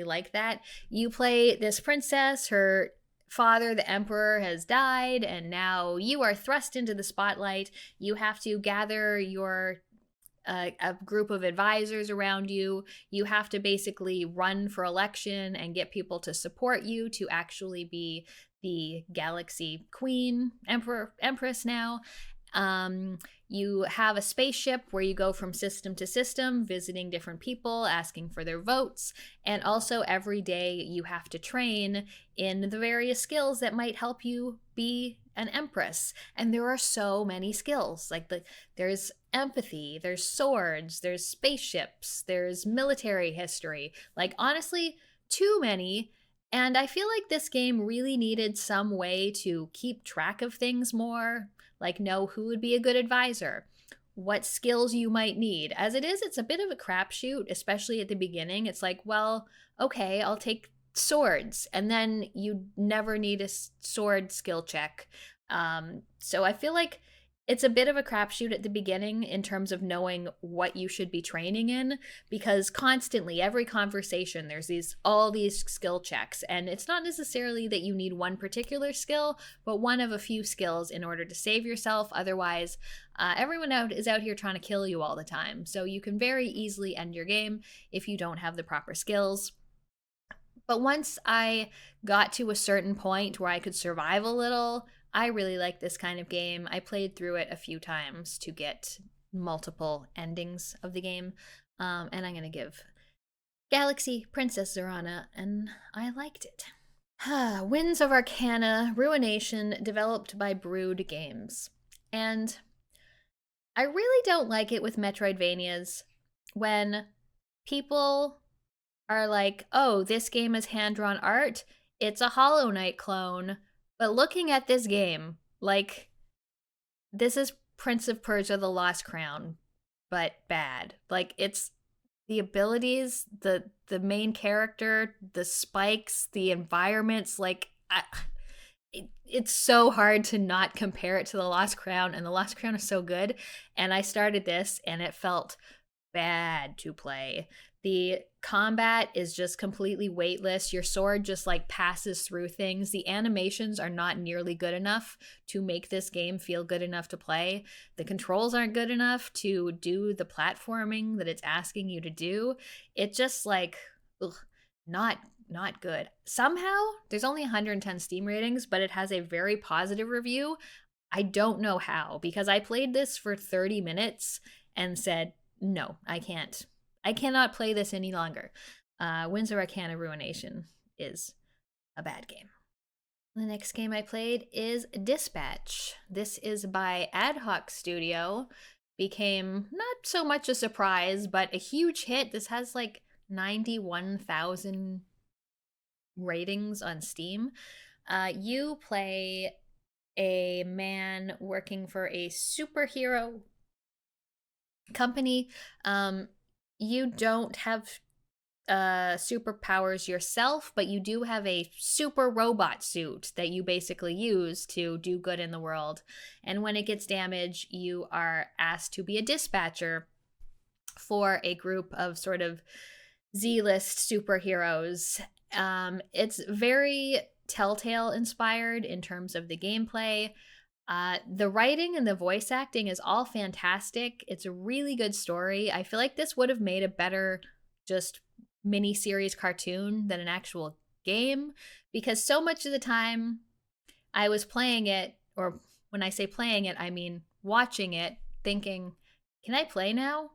like that. You play this princess, her father, the emperor, has died, and now you are thrust into the spotlight. You have to gather your a group of advisors around you. You have to basically run for election and get people to support you to actually be the galaxy queen, empress now. You have a spaceship where you go from system to system, visiting different people, asking for their votes, and also every day you have to train in the various skills that might help you be an empress. And there are so many skills. Like there's empathy, there's swords, there's spaceships, there's military history. Like honestly, too many. And I feel like this game really needed some way to keep track of things more, like know who would be a good advisor, what skills you might need. As it is, it's a bit of a crapshoot, especially at the beginning. It's like, well, okay, I'll take swords, and then you never need a sword skill check. So I feel like it's a bit of a crapshoot at the beginning in terms of knowing what you should be training in, because constantly, every conversation, there's all these skill checks, and it's not necessarily that you need one particular skill, but one of a few skills in order to save yourself. Otherwise, everyone is out here trying to kill you all the time, so you can very easily end your game if you don't have the proper skills. But once I got to a certain point where I could survive a little, I really like this kind of game. I played through it a few times to get multiple endings of the game. And I'm going to give Galaxy Princess Zorana, and I liked it. Winds of Arcana Ruination, developed by Brood Games. And I really don't like it with Metroidvanias when people are like, oh, this game is hand-drawn art. It's a Hollow Knight clone. But looking at this game, like, this is Prince of Persia: The Lost Crown, but bad. Like, it's the abilities, the main character, the spikes, the environments, like it's so hard to not compare it to the Lost Crown, and the Lost Crown is so good. And I started this and it felt bad to play. The combat is just completely weightless. Your sword just like passes through things. The animations are not nearly good enough to make this game feel good enough to play. The controls aren't good enough to do the platforming that it's asking you to do. It just like ugh, not good. Somehow, there's only 110 Steam ratings, but it has a very positive review. I don't know how, because I played this for 30 minutes and said, no, I can't. I cannot play this any longer. Winds of Arcana Ruination is a bad game. The next game I played is Dispatch. This is by Ad Hoc Studio. Became not so much a surprise, but a huge hit. This has like 91,000 ratings on Steam. You play a man working for a superhero company. You don't have superpowers yourself, but you do have a super robot suit that you basically use to do good in the world. And when it gets damaged, you are asked to be a dispatcher for a group of sort of Z-list superheroes. It's very Telltale inspired in terms of the gameplay. The writing and the voice acting is all fantastic. It's a really good story. I feel like this would have made a better just mini-series cartoon than an actual game, because so much of the time I was playing it, or when I say playing it, I mean watching it, thinking, can I play now?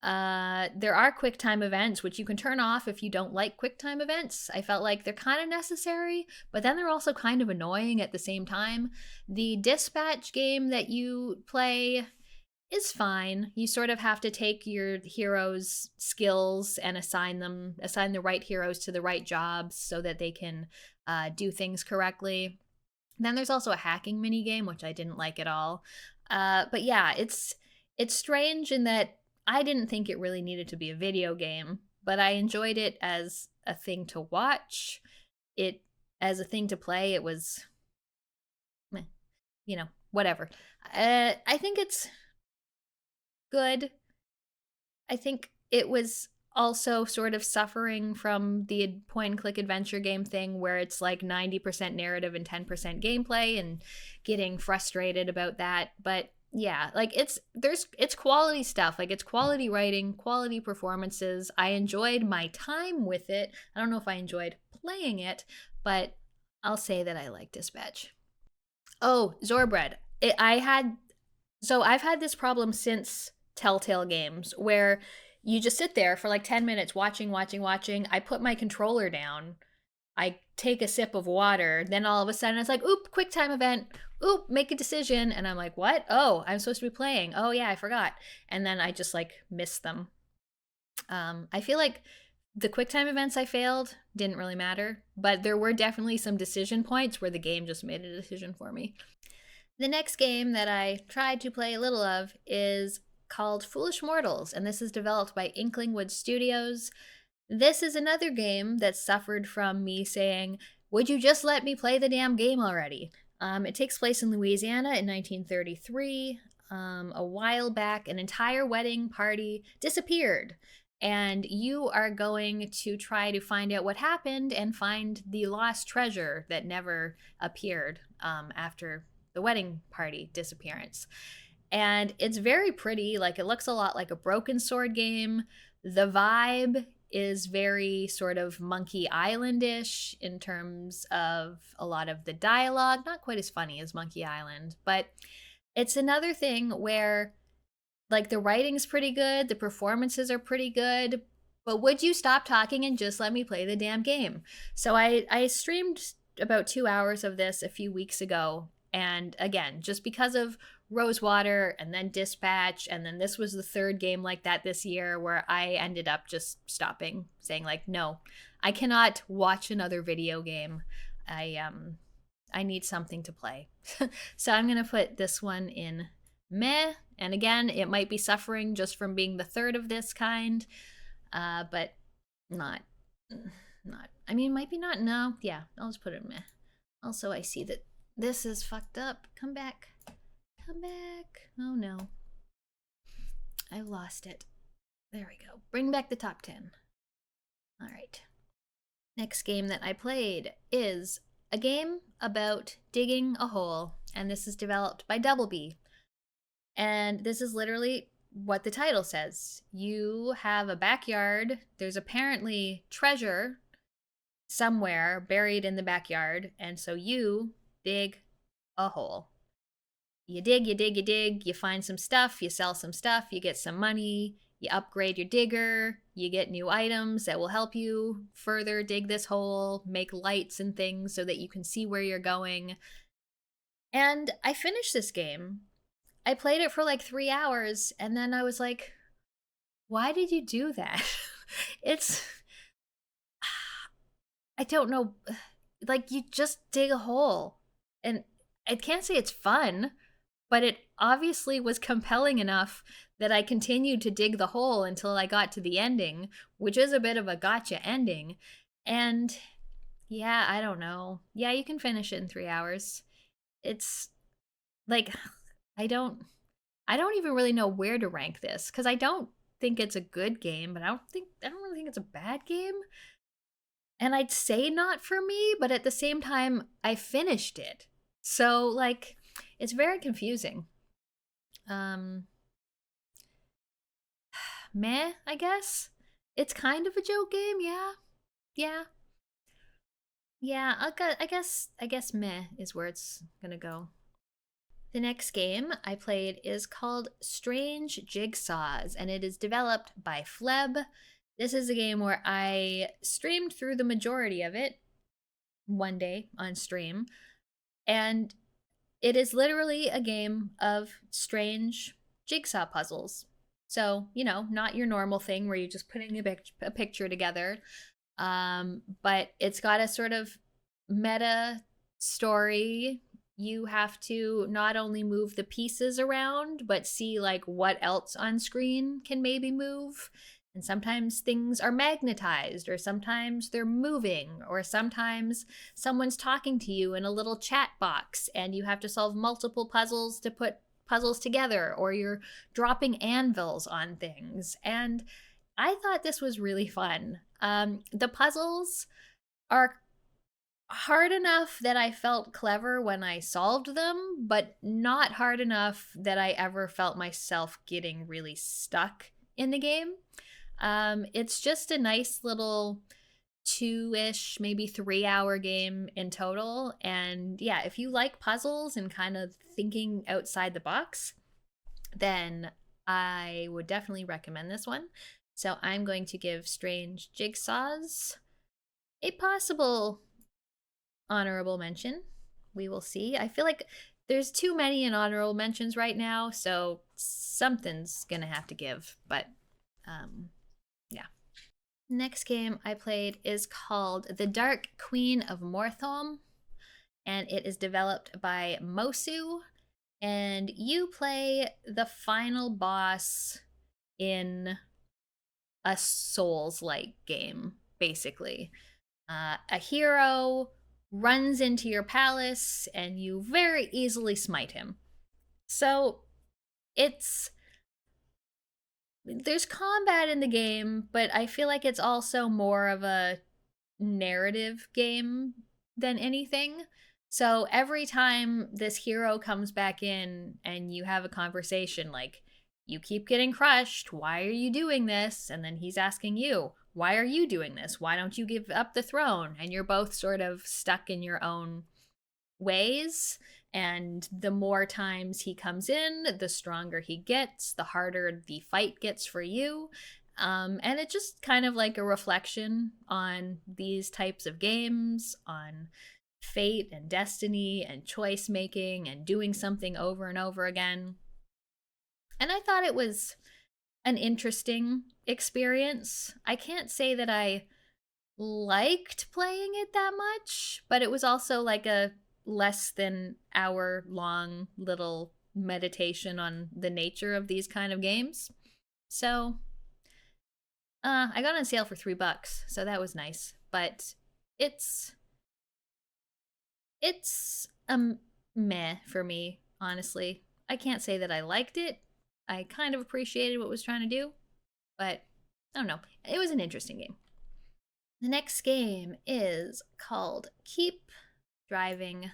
There are QuickTime events, which you can turn off if you don't like QuickTime events. I felt like they're kind of necessary, but then they're also kind of annoying at the same time. The dispatch game that you play is fine. You sort of have to take your heroes' skills and assign the right heroes to the right jobs so that they can do things correctly. Then there's also a hacking mini game, which I didn't like at all. But yeah, it's strange in that I didn't think it really needed to be a video game, but I enjoyed it as a thing to watch. It as a thing to play, it was, whatever. I think it's good. I think it was also sort of suffering from the point and click adventure game thing where it's like 90% narrative and 10% gameplay, and getting frustrated about that. But yeah, like it's quality stuff. Like it's quality writing, quality performances. I enjoyed my time with it. I don't know if I enjoyed playing it, but I'll say that I like Dispatch. Oh, Zorbread. I've had this problem since Telltale games where you just sit there for like 10 minutes watching. I put my controller down. I take a sip of water. Then all of a sudden it's like, oop, quick time event. Oop, make a decision. And I'm like, what? Oh, I'm supposed to be playing. Oh, yeah, I forgot. And then I just like miss them. I feel like the quick time events I failed didn't really matter, but there were definitely some decision points where the game just made a decision for me. The next game that I tried to play a little of is called Foolish Mortals, and this is developed by Inklingwood Studios. This is another game that suffered from me saying, would you just let me play the damn game already? It takes place in Louisiana in 1933. A while back, an entire wedding party disappeared, and you are going to try to find out what happened and find the lost treasure that never appeared after the wedding party disappearance. And it's very pretty. Like, it looks a lot like a Broken Sword game. The vibe is very sort of Monkey Island-ish in terms of a lot of the dialogue. Not quite as funny as Monkey Island, but it's another thing where, like, the writing's pretty good, the performances are pretty good, but would you stop talking and just let me play the damn game? So I streamed about 2 hours of this a few weeks ago, and again, just because of Rosewater and then Dispatch, and then this was the third game like that this year where I ended up just stopping, saying like, no, I cannot watch another video game. I need something to play. So I'm gonna put this one in meh, and again, it might be suffering just from being the third of this kind. but not, I mean, maybe not, no. Yeah, I'll just put it in meh. Also, I see that this is fucked up. Come back. Come back. Oh no. I've lost it. There we go. Bring back the top 10. All right. Next game that I played is a game about digging a hole, and this is developed by Double B. And this is literally what the title says. You have a backyard. There's apparently treasure somewhere buried in the backyard, and so you dig a hole. You dig, you dig, you dig, you find some stuff, you sell some stuff, you get some money, you upgrade your digger, you get new items that will help you further dig this hole, make lights and things so that you can see where you're going. And I finished this game. I played it for like 3 hours, and then I was like, why did you do that? It's, I don't know, like, you just dig a hole. And I can't say it's fun, but it obviously was compelling enough that I continued to dig the hole until I got to the ending, which is a bit of a gotcha ending. And yeah, I don't know. Yeah, you can finish it in 3 hours. It's like, I don't even really know where to rank this, because I don't think it's a good game, but I don't really think it's a bad game. And I'd say not for me, but at the same time, I finished it. So, like, it's very confusing. Meh, I guess. It's kind of a joke game, yeah. Yeah. Yeah, I guess meh is where it's gonna go. The next game I played is called Strange Jigsaws, and it is developed by Fleb. This is a game where I streamed through the majority of it one day on stream, and it is literally a game of strange jigsaw puzzles. So, not your normal thing where you're just putting a picture together, but it's got a sort of meta story. You have to not only move the pieces around, but see like what else on screen can maybe move. And sometimes things are magnetized, or sometimes they're moving, or sometimes someone's talking to you in a little chat box and you have to solve multiple puzzles to put puzzles together, or you're dropping anvils on things. And I thought this was really fun. The puzzles are hard enough that I felt clever when I solved them, but not hard enough that I ever felt myself getting really stuck in the game. It's just a nice little 2-ish, maybe 3-hour game in total. And yeah, if you like puzzles and kind of thinking outside the box, then I would definitely recommend this one. So I'm going to give Strange Jigsaws a possible honorable mention. We will see. I feel like there's too many in honorable mentions right now, so something's gonna have to give. But yeah. Next game I played is called The Dark Queen of Morthome, and it is developed by Mosu. And you play the final boss in a Souls-like game, basically. A hero runs into your palace, and you very easily smite him. So there's combat in the game, but I feel like it's also more of a narrative game than anything. So every time this hero comes back in and you have a conversation like, you keep getting crushed, why are you doing this? And then he's asking you, why are you doing this? Why don't you give up the throne? And you're both sort of stuck in your own ways. And the more times he comes in, the stronger he gets, the harder the fight gets for you. And it's just kind of like a reflection on these types of games, on fate and destiny and choice making and doing something over and over again. And I thought it was an interesting experience. I can't say that I liked playing it that much, but it was also like a less than hour long little meditation on the nature of these kind of games. So I got on sale for $3, so that was nice. But it's it's meh for me, honestly. I can't say that I liked it. I kind of appreciated what it was trying to do, but I don't know. It was an interesting game. The next game is called Keep Driving,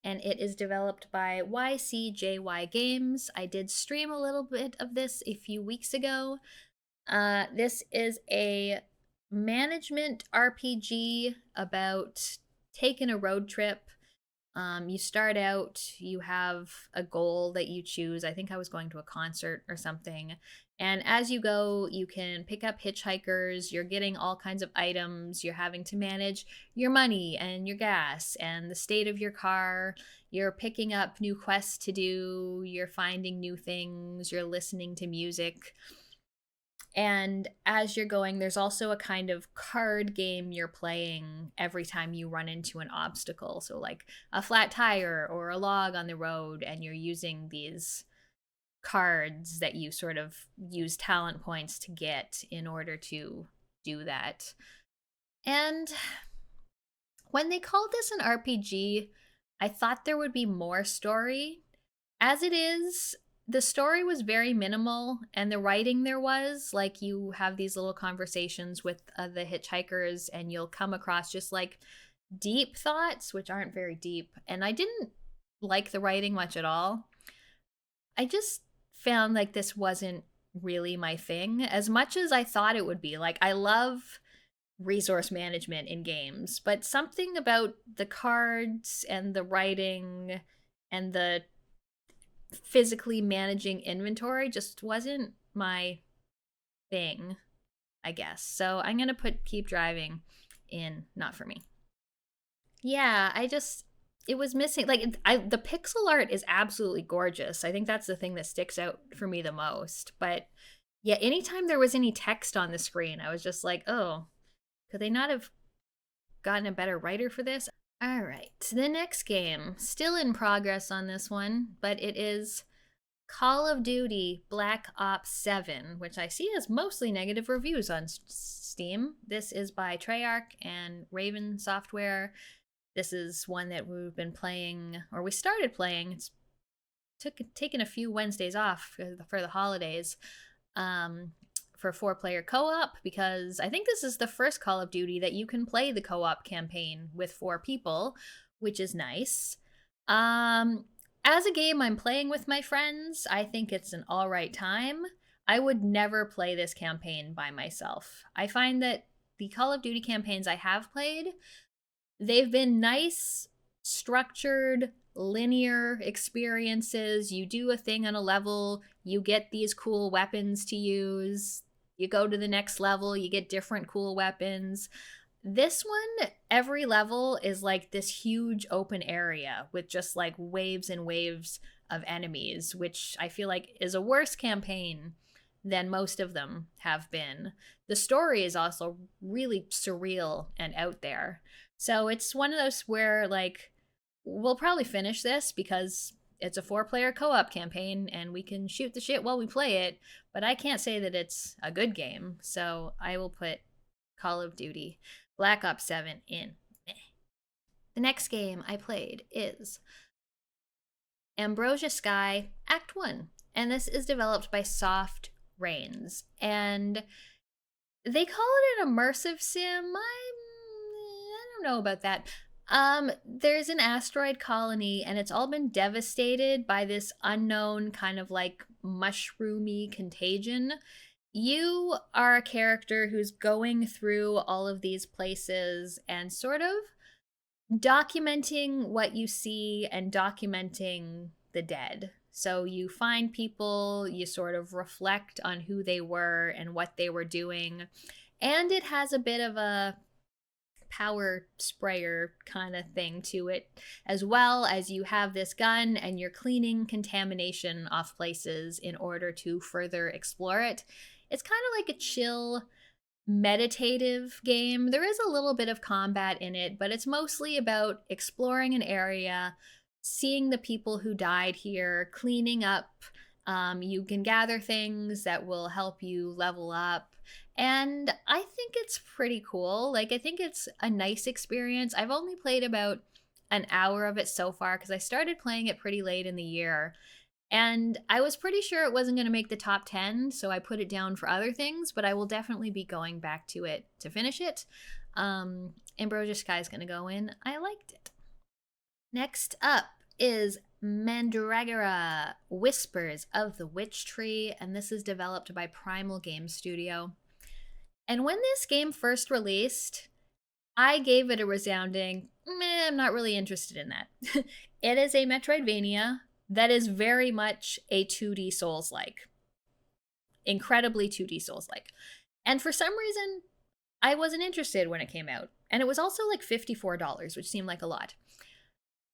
and it is developed by YCJY Games. I did stream a little bit of this a few weeks ago. This is a management RPG about taking a road trip. You start out, you have a goal that you choose. I think I was going to a concert or something. And as you go, you can pick up hitchhikers. You're getting all kinds of items. You're having to manage your money and your gas and the state of your car. You're picking up new quests to do. You're finding new things. You're listening to music. And as you're going, there's also a kind of card game you're playing every time you run into an obstacle. So, like a flat tire or a log on the road, and you're using these cards that you sort of use talent points to get in order to do that. And when they called this an RPG, I thought there would be more story. As it is, the story was very minimal, and the writing there was, like, you have these little conversations with the hitchhikers, and you'll come across just like deep thoughts, which aren't very deep. And I didn't like the writing much at all. I just found like this wasn't really my thing as much as I thought it would be. Like, I love resource management in games, but something about the cards and the writing and the physically managing inventory just wasn't my thing, I guess. So I'm gonna put Keep Driving in not for me. Yeah, it was missing. Like, the pixel art is absolutely gorgeous. I think that's the thing that sticks out for me the most. But yeah, anytime there was any text on the screen, I was just like, oh, could they not have gotten a better writer for this? All right, the next game, still in progress on this one, but it is Call of Duty Black Ops 7, which I see has mostly negative reviews on Steam. This is by Treyarch and Raven Software. This is one that we've been playing, or we started playing. It's taken a few Wednesdays off for the holidays. For 4-player co-op, because I think this is the first Call of Duty that you can play the co-op campaign with 4 people, which is nice. As a game I'm playing with my friends, I think it's an all right time. I would never play this campaign by myself. I find that the Call of Duty campaigns I have played, they've been nice, structured, linear experiences. You do a thing on a level, you get these cool weapons to use. You go to the next level, you get different cool weapons. This one, every level is like this huge open area with just like waves and waves of enemies, which I feel like is a worse campaign than most of them have been. The story is also really surreal and out there. So it's one of those where, like, we'll probably finish this because it's a 4-player co-op campaign and we can shoot the shit while we play it, but I can't say that it's a good game, so I will put Call of Duty Black Ops 7 in. The next game I played is Ambrosia Sky Act 1, and this is developed by Soft Rains, and they call it an immersive sim. I don't know about that. There's an asteroid colony, and it's all been devastated by this unknown kind of like mushroomy contagion. You are a character who's going through all of these places and sort of documenting what you see and documenting the dead. So you find people, you sort of reflect on who they were and what they were doing. And it has a bit of a power sprayer kind of thing to it, as well as you have this gun and you're cleaning contamination off places in order to further explore it. It's kind of like a chill, meditative game. There is a little bit of combat in it, but it's mostly about exploring an area, seeing the people who died here, cleaning up. You can gather things that will help you level up. And I think it's pretty cool. Like, I think it's a nice experience. I've only played about an hour of it so far because I started playing it pretty late in the year. And I was pretty sure it wasn't going to make the top 10, so I put it down for other things, but I will definitely be going back to it to finish it. Ambrosia Sky is going to go in. I liked it. Next up is Mandragora Whispers of the Witch Tree, and this is developed by Primal Game Studio. And when this game first released, I gave it a resounding, I'm not really interested in that. It is a Metroidvania that is very much a 2D Souls-like. Incredibly 2D Souls-like. And for some reason, I wasn't interested when it came out. And it was also like $54, which seemed like a lot.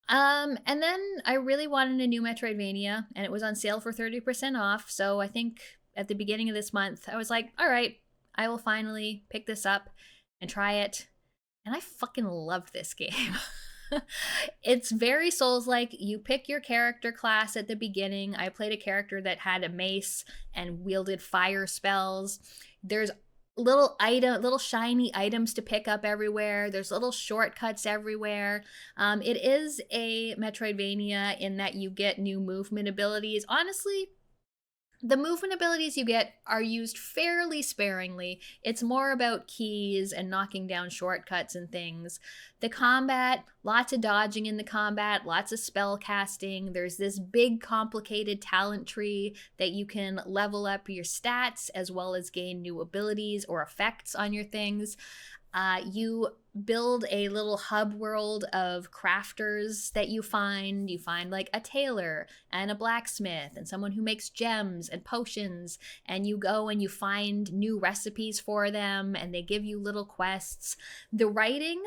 And then I really wanted a new Metroidvania, and it was on sale for 30% off. So I think at the beginning of this month, I was like, all right, I will finally pick this up and try it. And I fucking loved this game. It's very Souls-like. You pick your character class at the beginning. I played a character that had a mace and wielded fire spells. There's little shiny items to pick up everywhere. There's little shortcuts everywhere. It is a Metroidvania in that you get new movement abilities. Honestly, the movement abilities you get are used fairly sparingly. It's more about keys and knocking down shortcuts and things. The combat, lots of dodging in the combat, lots of spell casting. There's this big complicated talent tree that you can level up your stats as well as gain new abilities or effects on your things. You build a little hub world of crafters that you find. You find like a tailor and a blacksmith and someone who makes gems and potions, and you go and you find new recipes for them, and they give you little quests. The writing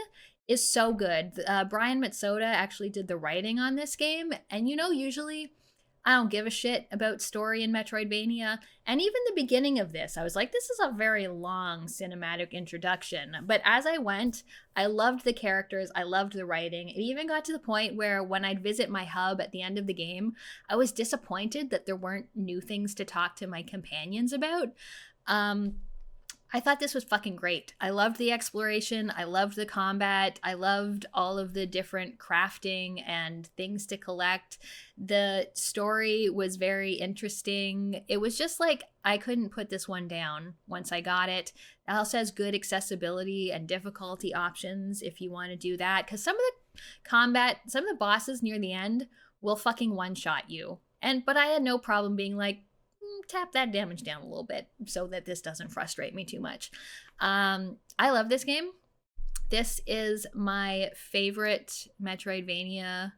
is so good. Brian Matsuda actually did the writing on this game, and usually I don't give a shit about story in Metroidvania. And even the beginning of this, I was like, this is a very long cinematic introduction. But as I went, I loved the characters. I loved the writing. It even got to the point where when I'd visit my hub at the end of the game, I was disappointed that there weren't new things to talk to my companions about. I thought this was fucking great. I loved the exploration. I loved the combat. I loved all of the different crafting and things to collect. The story was very interesting. It was just like, I couldn't put this one down once I got it. It also has good accessibility and difficulty options if you want to do that. Because some of the bosses near the end will fucking one-shot you. But I had no problem being like, tap that damage down a little bit so that this doesn't frustrate me too much. I love this game. This is my favorite Metroidvania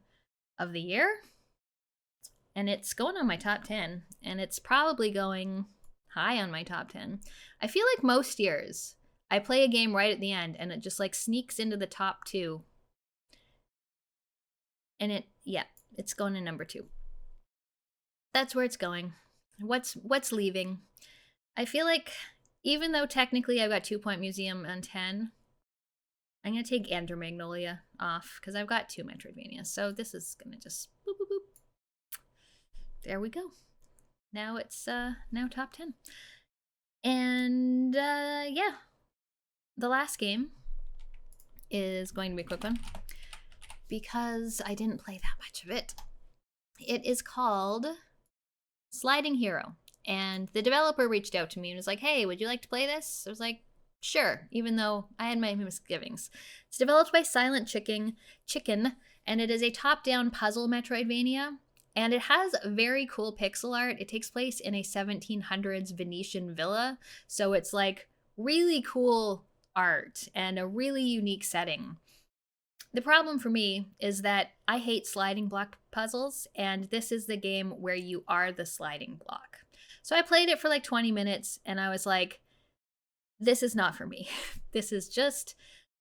of the year. And it's going on my top 10. And it's probably going high on my top 10. I feel like most years, I play a game right at the end and it just like sneaks into the top 2. And it's going to number 2. That's where it's going. What's leaving? I feel like even though technically I've got 2 Point Museum on 10, I'm going to take Ender Magnolia off because I've got 2 Metroidvanias. So this is going to just boop, boop, boop. There we go. Now it's now top 10. And yeah, the last game is going to be a quick one because I didn't play that much of it. It is called Sliding Hero, and the developer reached out to me and was like, hey, would you like to play this? I was like, sure, even though I had my misgivings. It's developed by Silent Chicken, and it is a top-down puzzle Metroidvania, and it has very cool pixel art. It takes place in a 1700s Venetian villa, so it's like really cool art and a really unique setting. The problem for me is that I hate sliding block puzzles, and this is the game where you are the sliding block. So I played it for like 20 minutes, and I was like, this is not for me. This is just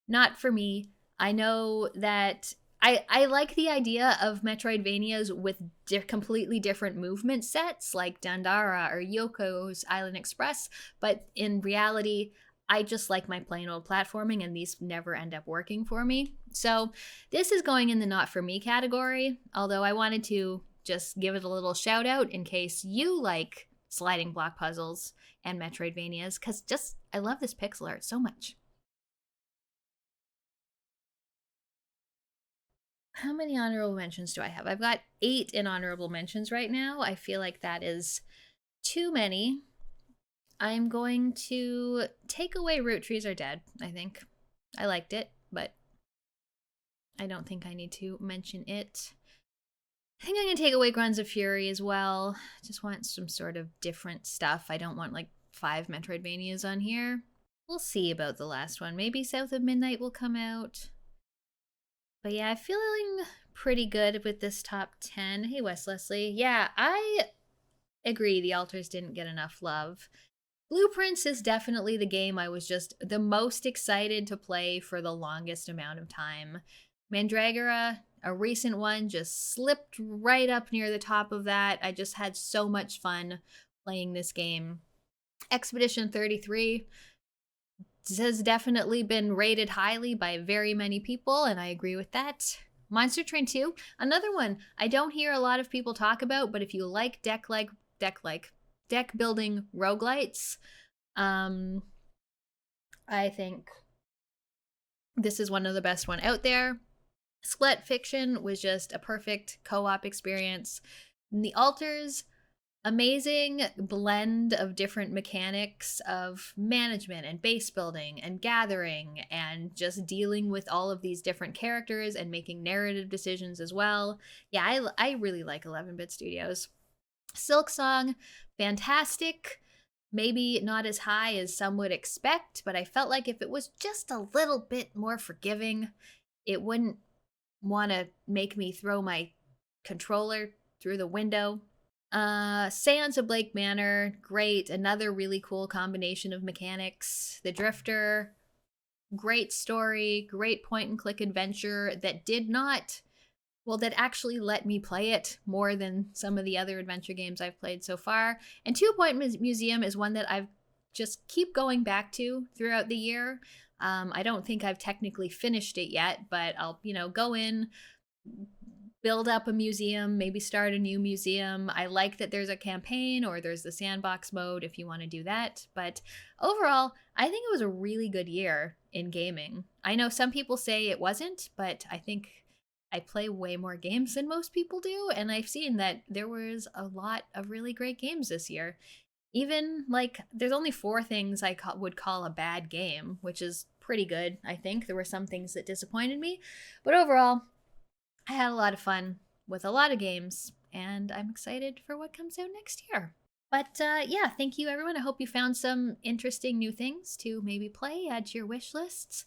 not for me. I know that I like the idea of Metroidvanias with completely different movement sets, like Dandara or Yoko's Island Express, but in reality, I just like my plain old platforming, and these never end up working for me. So this is going in the not for me category, although I wanted to just give it a little shout out in case you like sliding block puzzles and Metroidvanias, because I love this pixel art so much. How many honorable mentions do I have? I've got 8 in honorable mentions right now. I feel like that is too many. I'm going to take away Root Trees Are Dead, I think. I liked it, but I don't think I need to mention it. I think I'm going to take away Grunts of Fury as well. Just want some sort of different stuff. I don't want like 5 Metroidvanias on here. We'll see about the last one. Maybe South of Midnight will come out. But yeah, I'm feeling pretty good with this top 10. Hey, Wes Leslie. Yeah, I agree. The Altars didn't get enough love. Blueprints is definitely the game I was just the most excited to play for the longest amount of time. Mandragora, a recent one, just slipped right up near the top of that. I just had so much fun playing this game. Expedition 33 has definitely been rated highly by very many people, and I agree with that. Monster Train 2, another one I don't hear a lot of people talk about, but if you like deck building roguelites, I think this is one of the best one out there. Split Fiction was just a perfect co-op experience. And the Altars, amazing blend of different mechanics of management and base building and gathering and just dealing with all of these different characters and making narrative decisions as well. Yeah, I really like 11-Bit Studios. Silksong, fantastic. Maybe not as high as some would expect, but I felt like if it was just a little bit more forgiving, it wouldn't want to make me throw my controller through the window. Seance of Blake Manor, great. Another really cool combination of mechanics. The Drifter, great story, great point-and-click adventure that that actually let me play it more than some of the other adventure games I've played so far. And 2 Point Museum is one that I've just keep going back to throughout the year. I don't think I've technically finished it yet, but I'll, go in, build up a museum, maybe start a new museum. I like that there's a campaign or there's the sandbox mode if you want to do that. But overall, I think it was a really good year in gaming. I know some people say it wasn't, but I think I play way more games than most people do, and I've seen that there was a lot of really great games this year. Even, there's only 4 things I would call a bad game, which is pretty good, I think. There were some things that disappointed me, but overall, I had a lot of fun with a lot of games, and I'm excited for what comes out next year. But yeah, thank you, everyone. I hope you found some interesting new things to maybe play, add to your wish lists,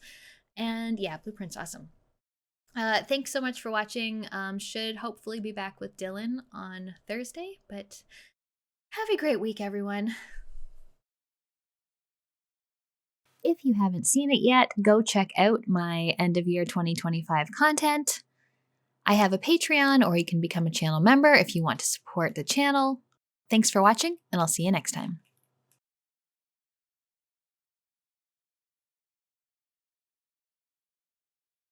and yeah, Blueprint's awesome. Thanks so much for watching. Should hopefully be back with Dylan on Thursday, but have a great week, everyone. If you haven't seen it yet, go check out my end of year 2025 content. I have a Patreon, or you can become a channel member if you want to support the channel. Thanks for watching, and I'll see you next time.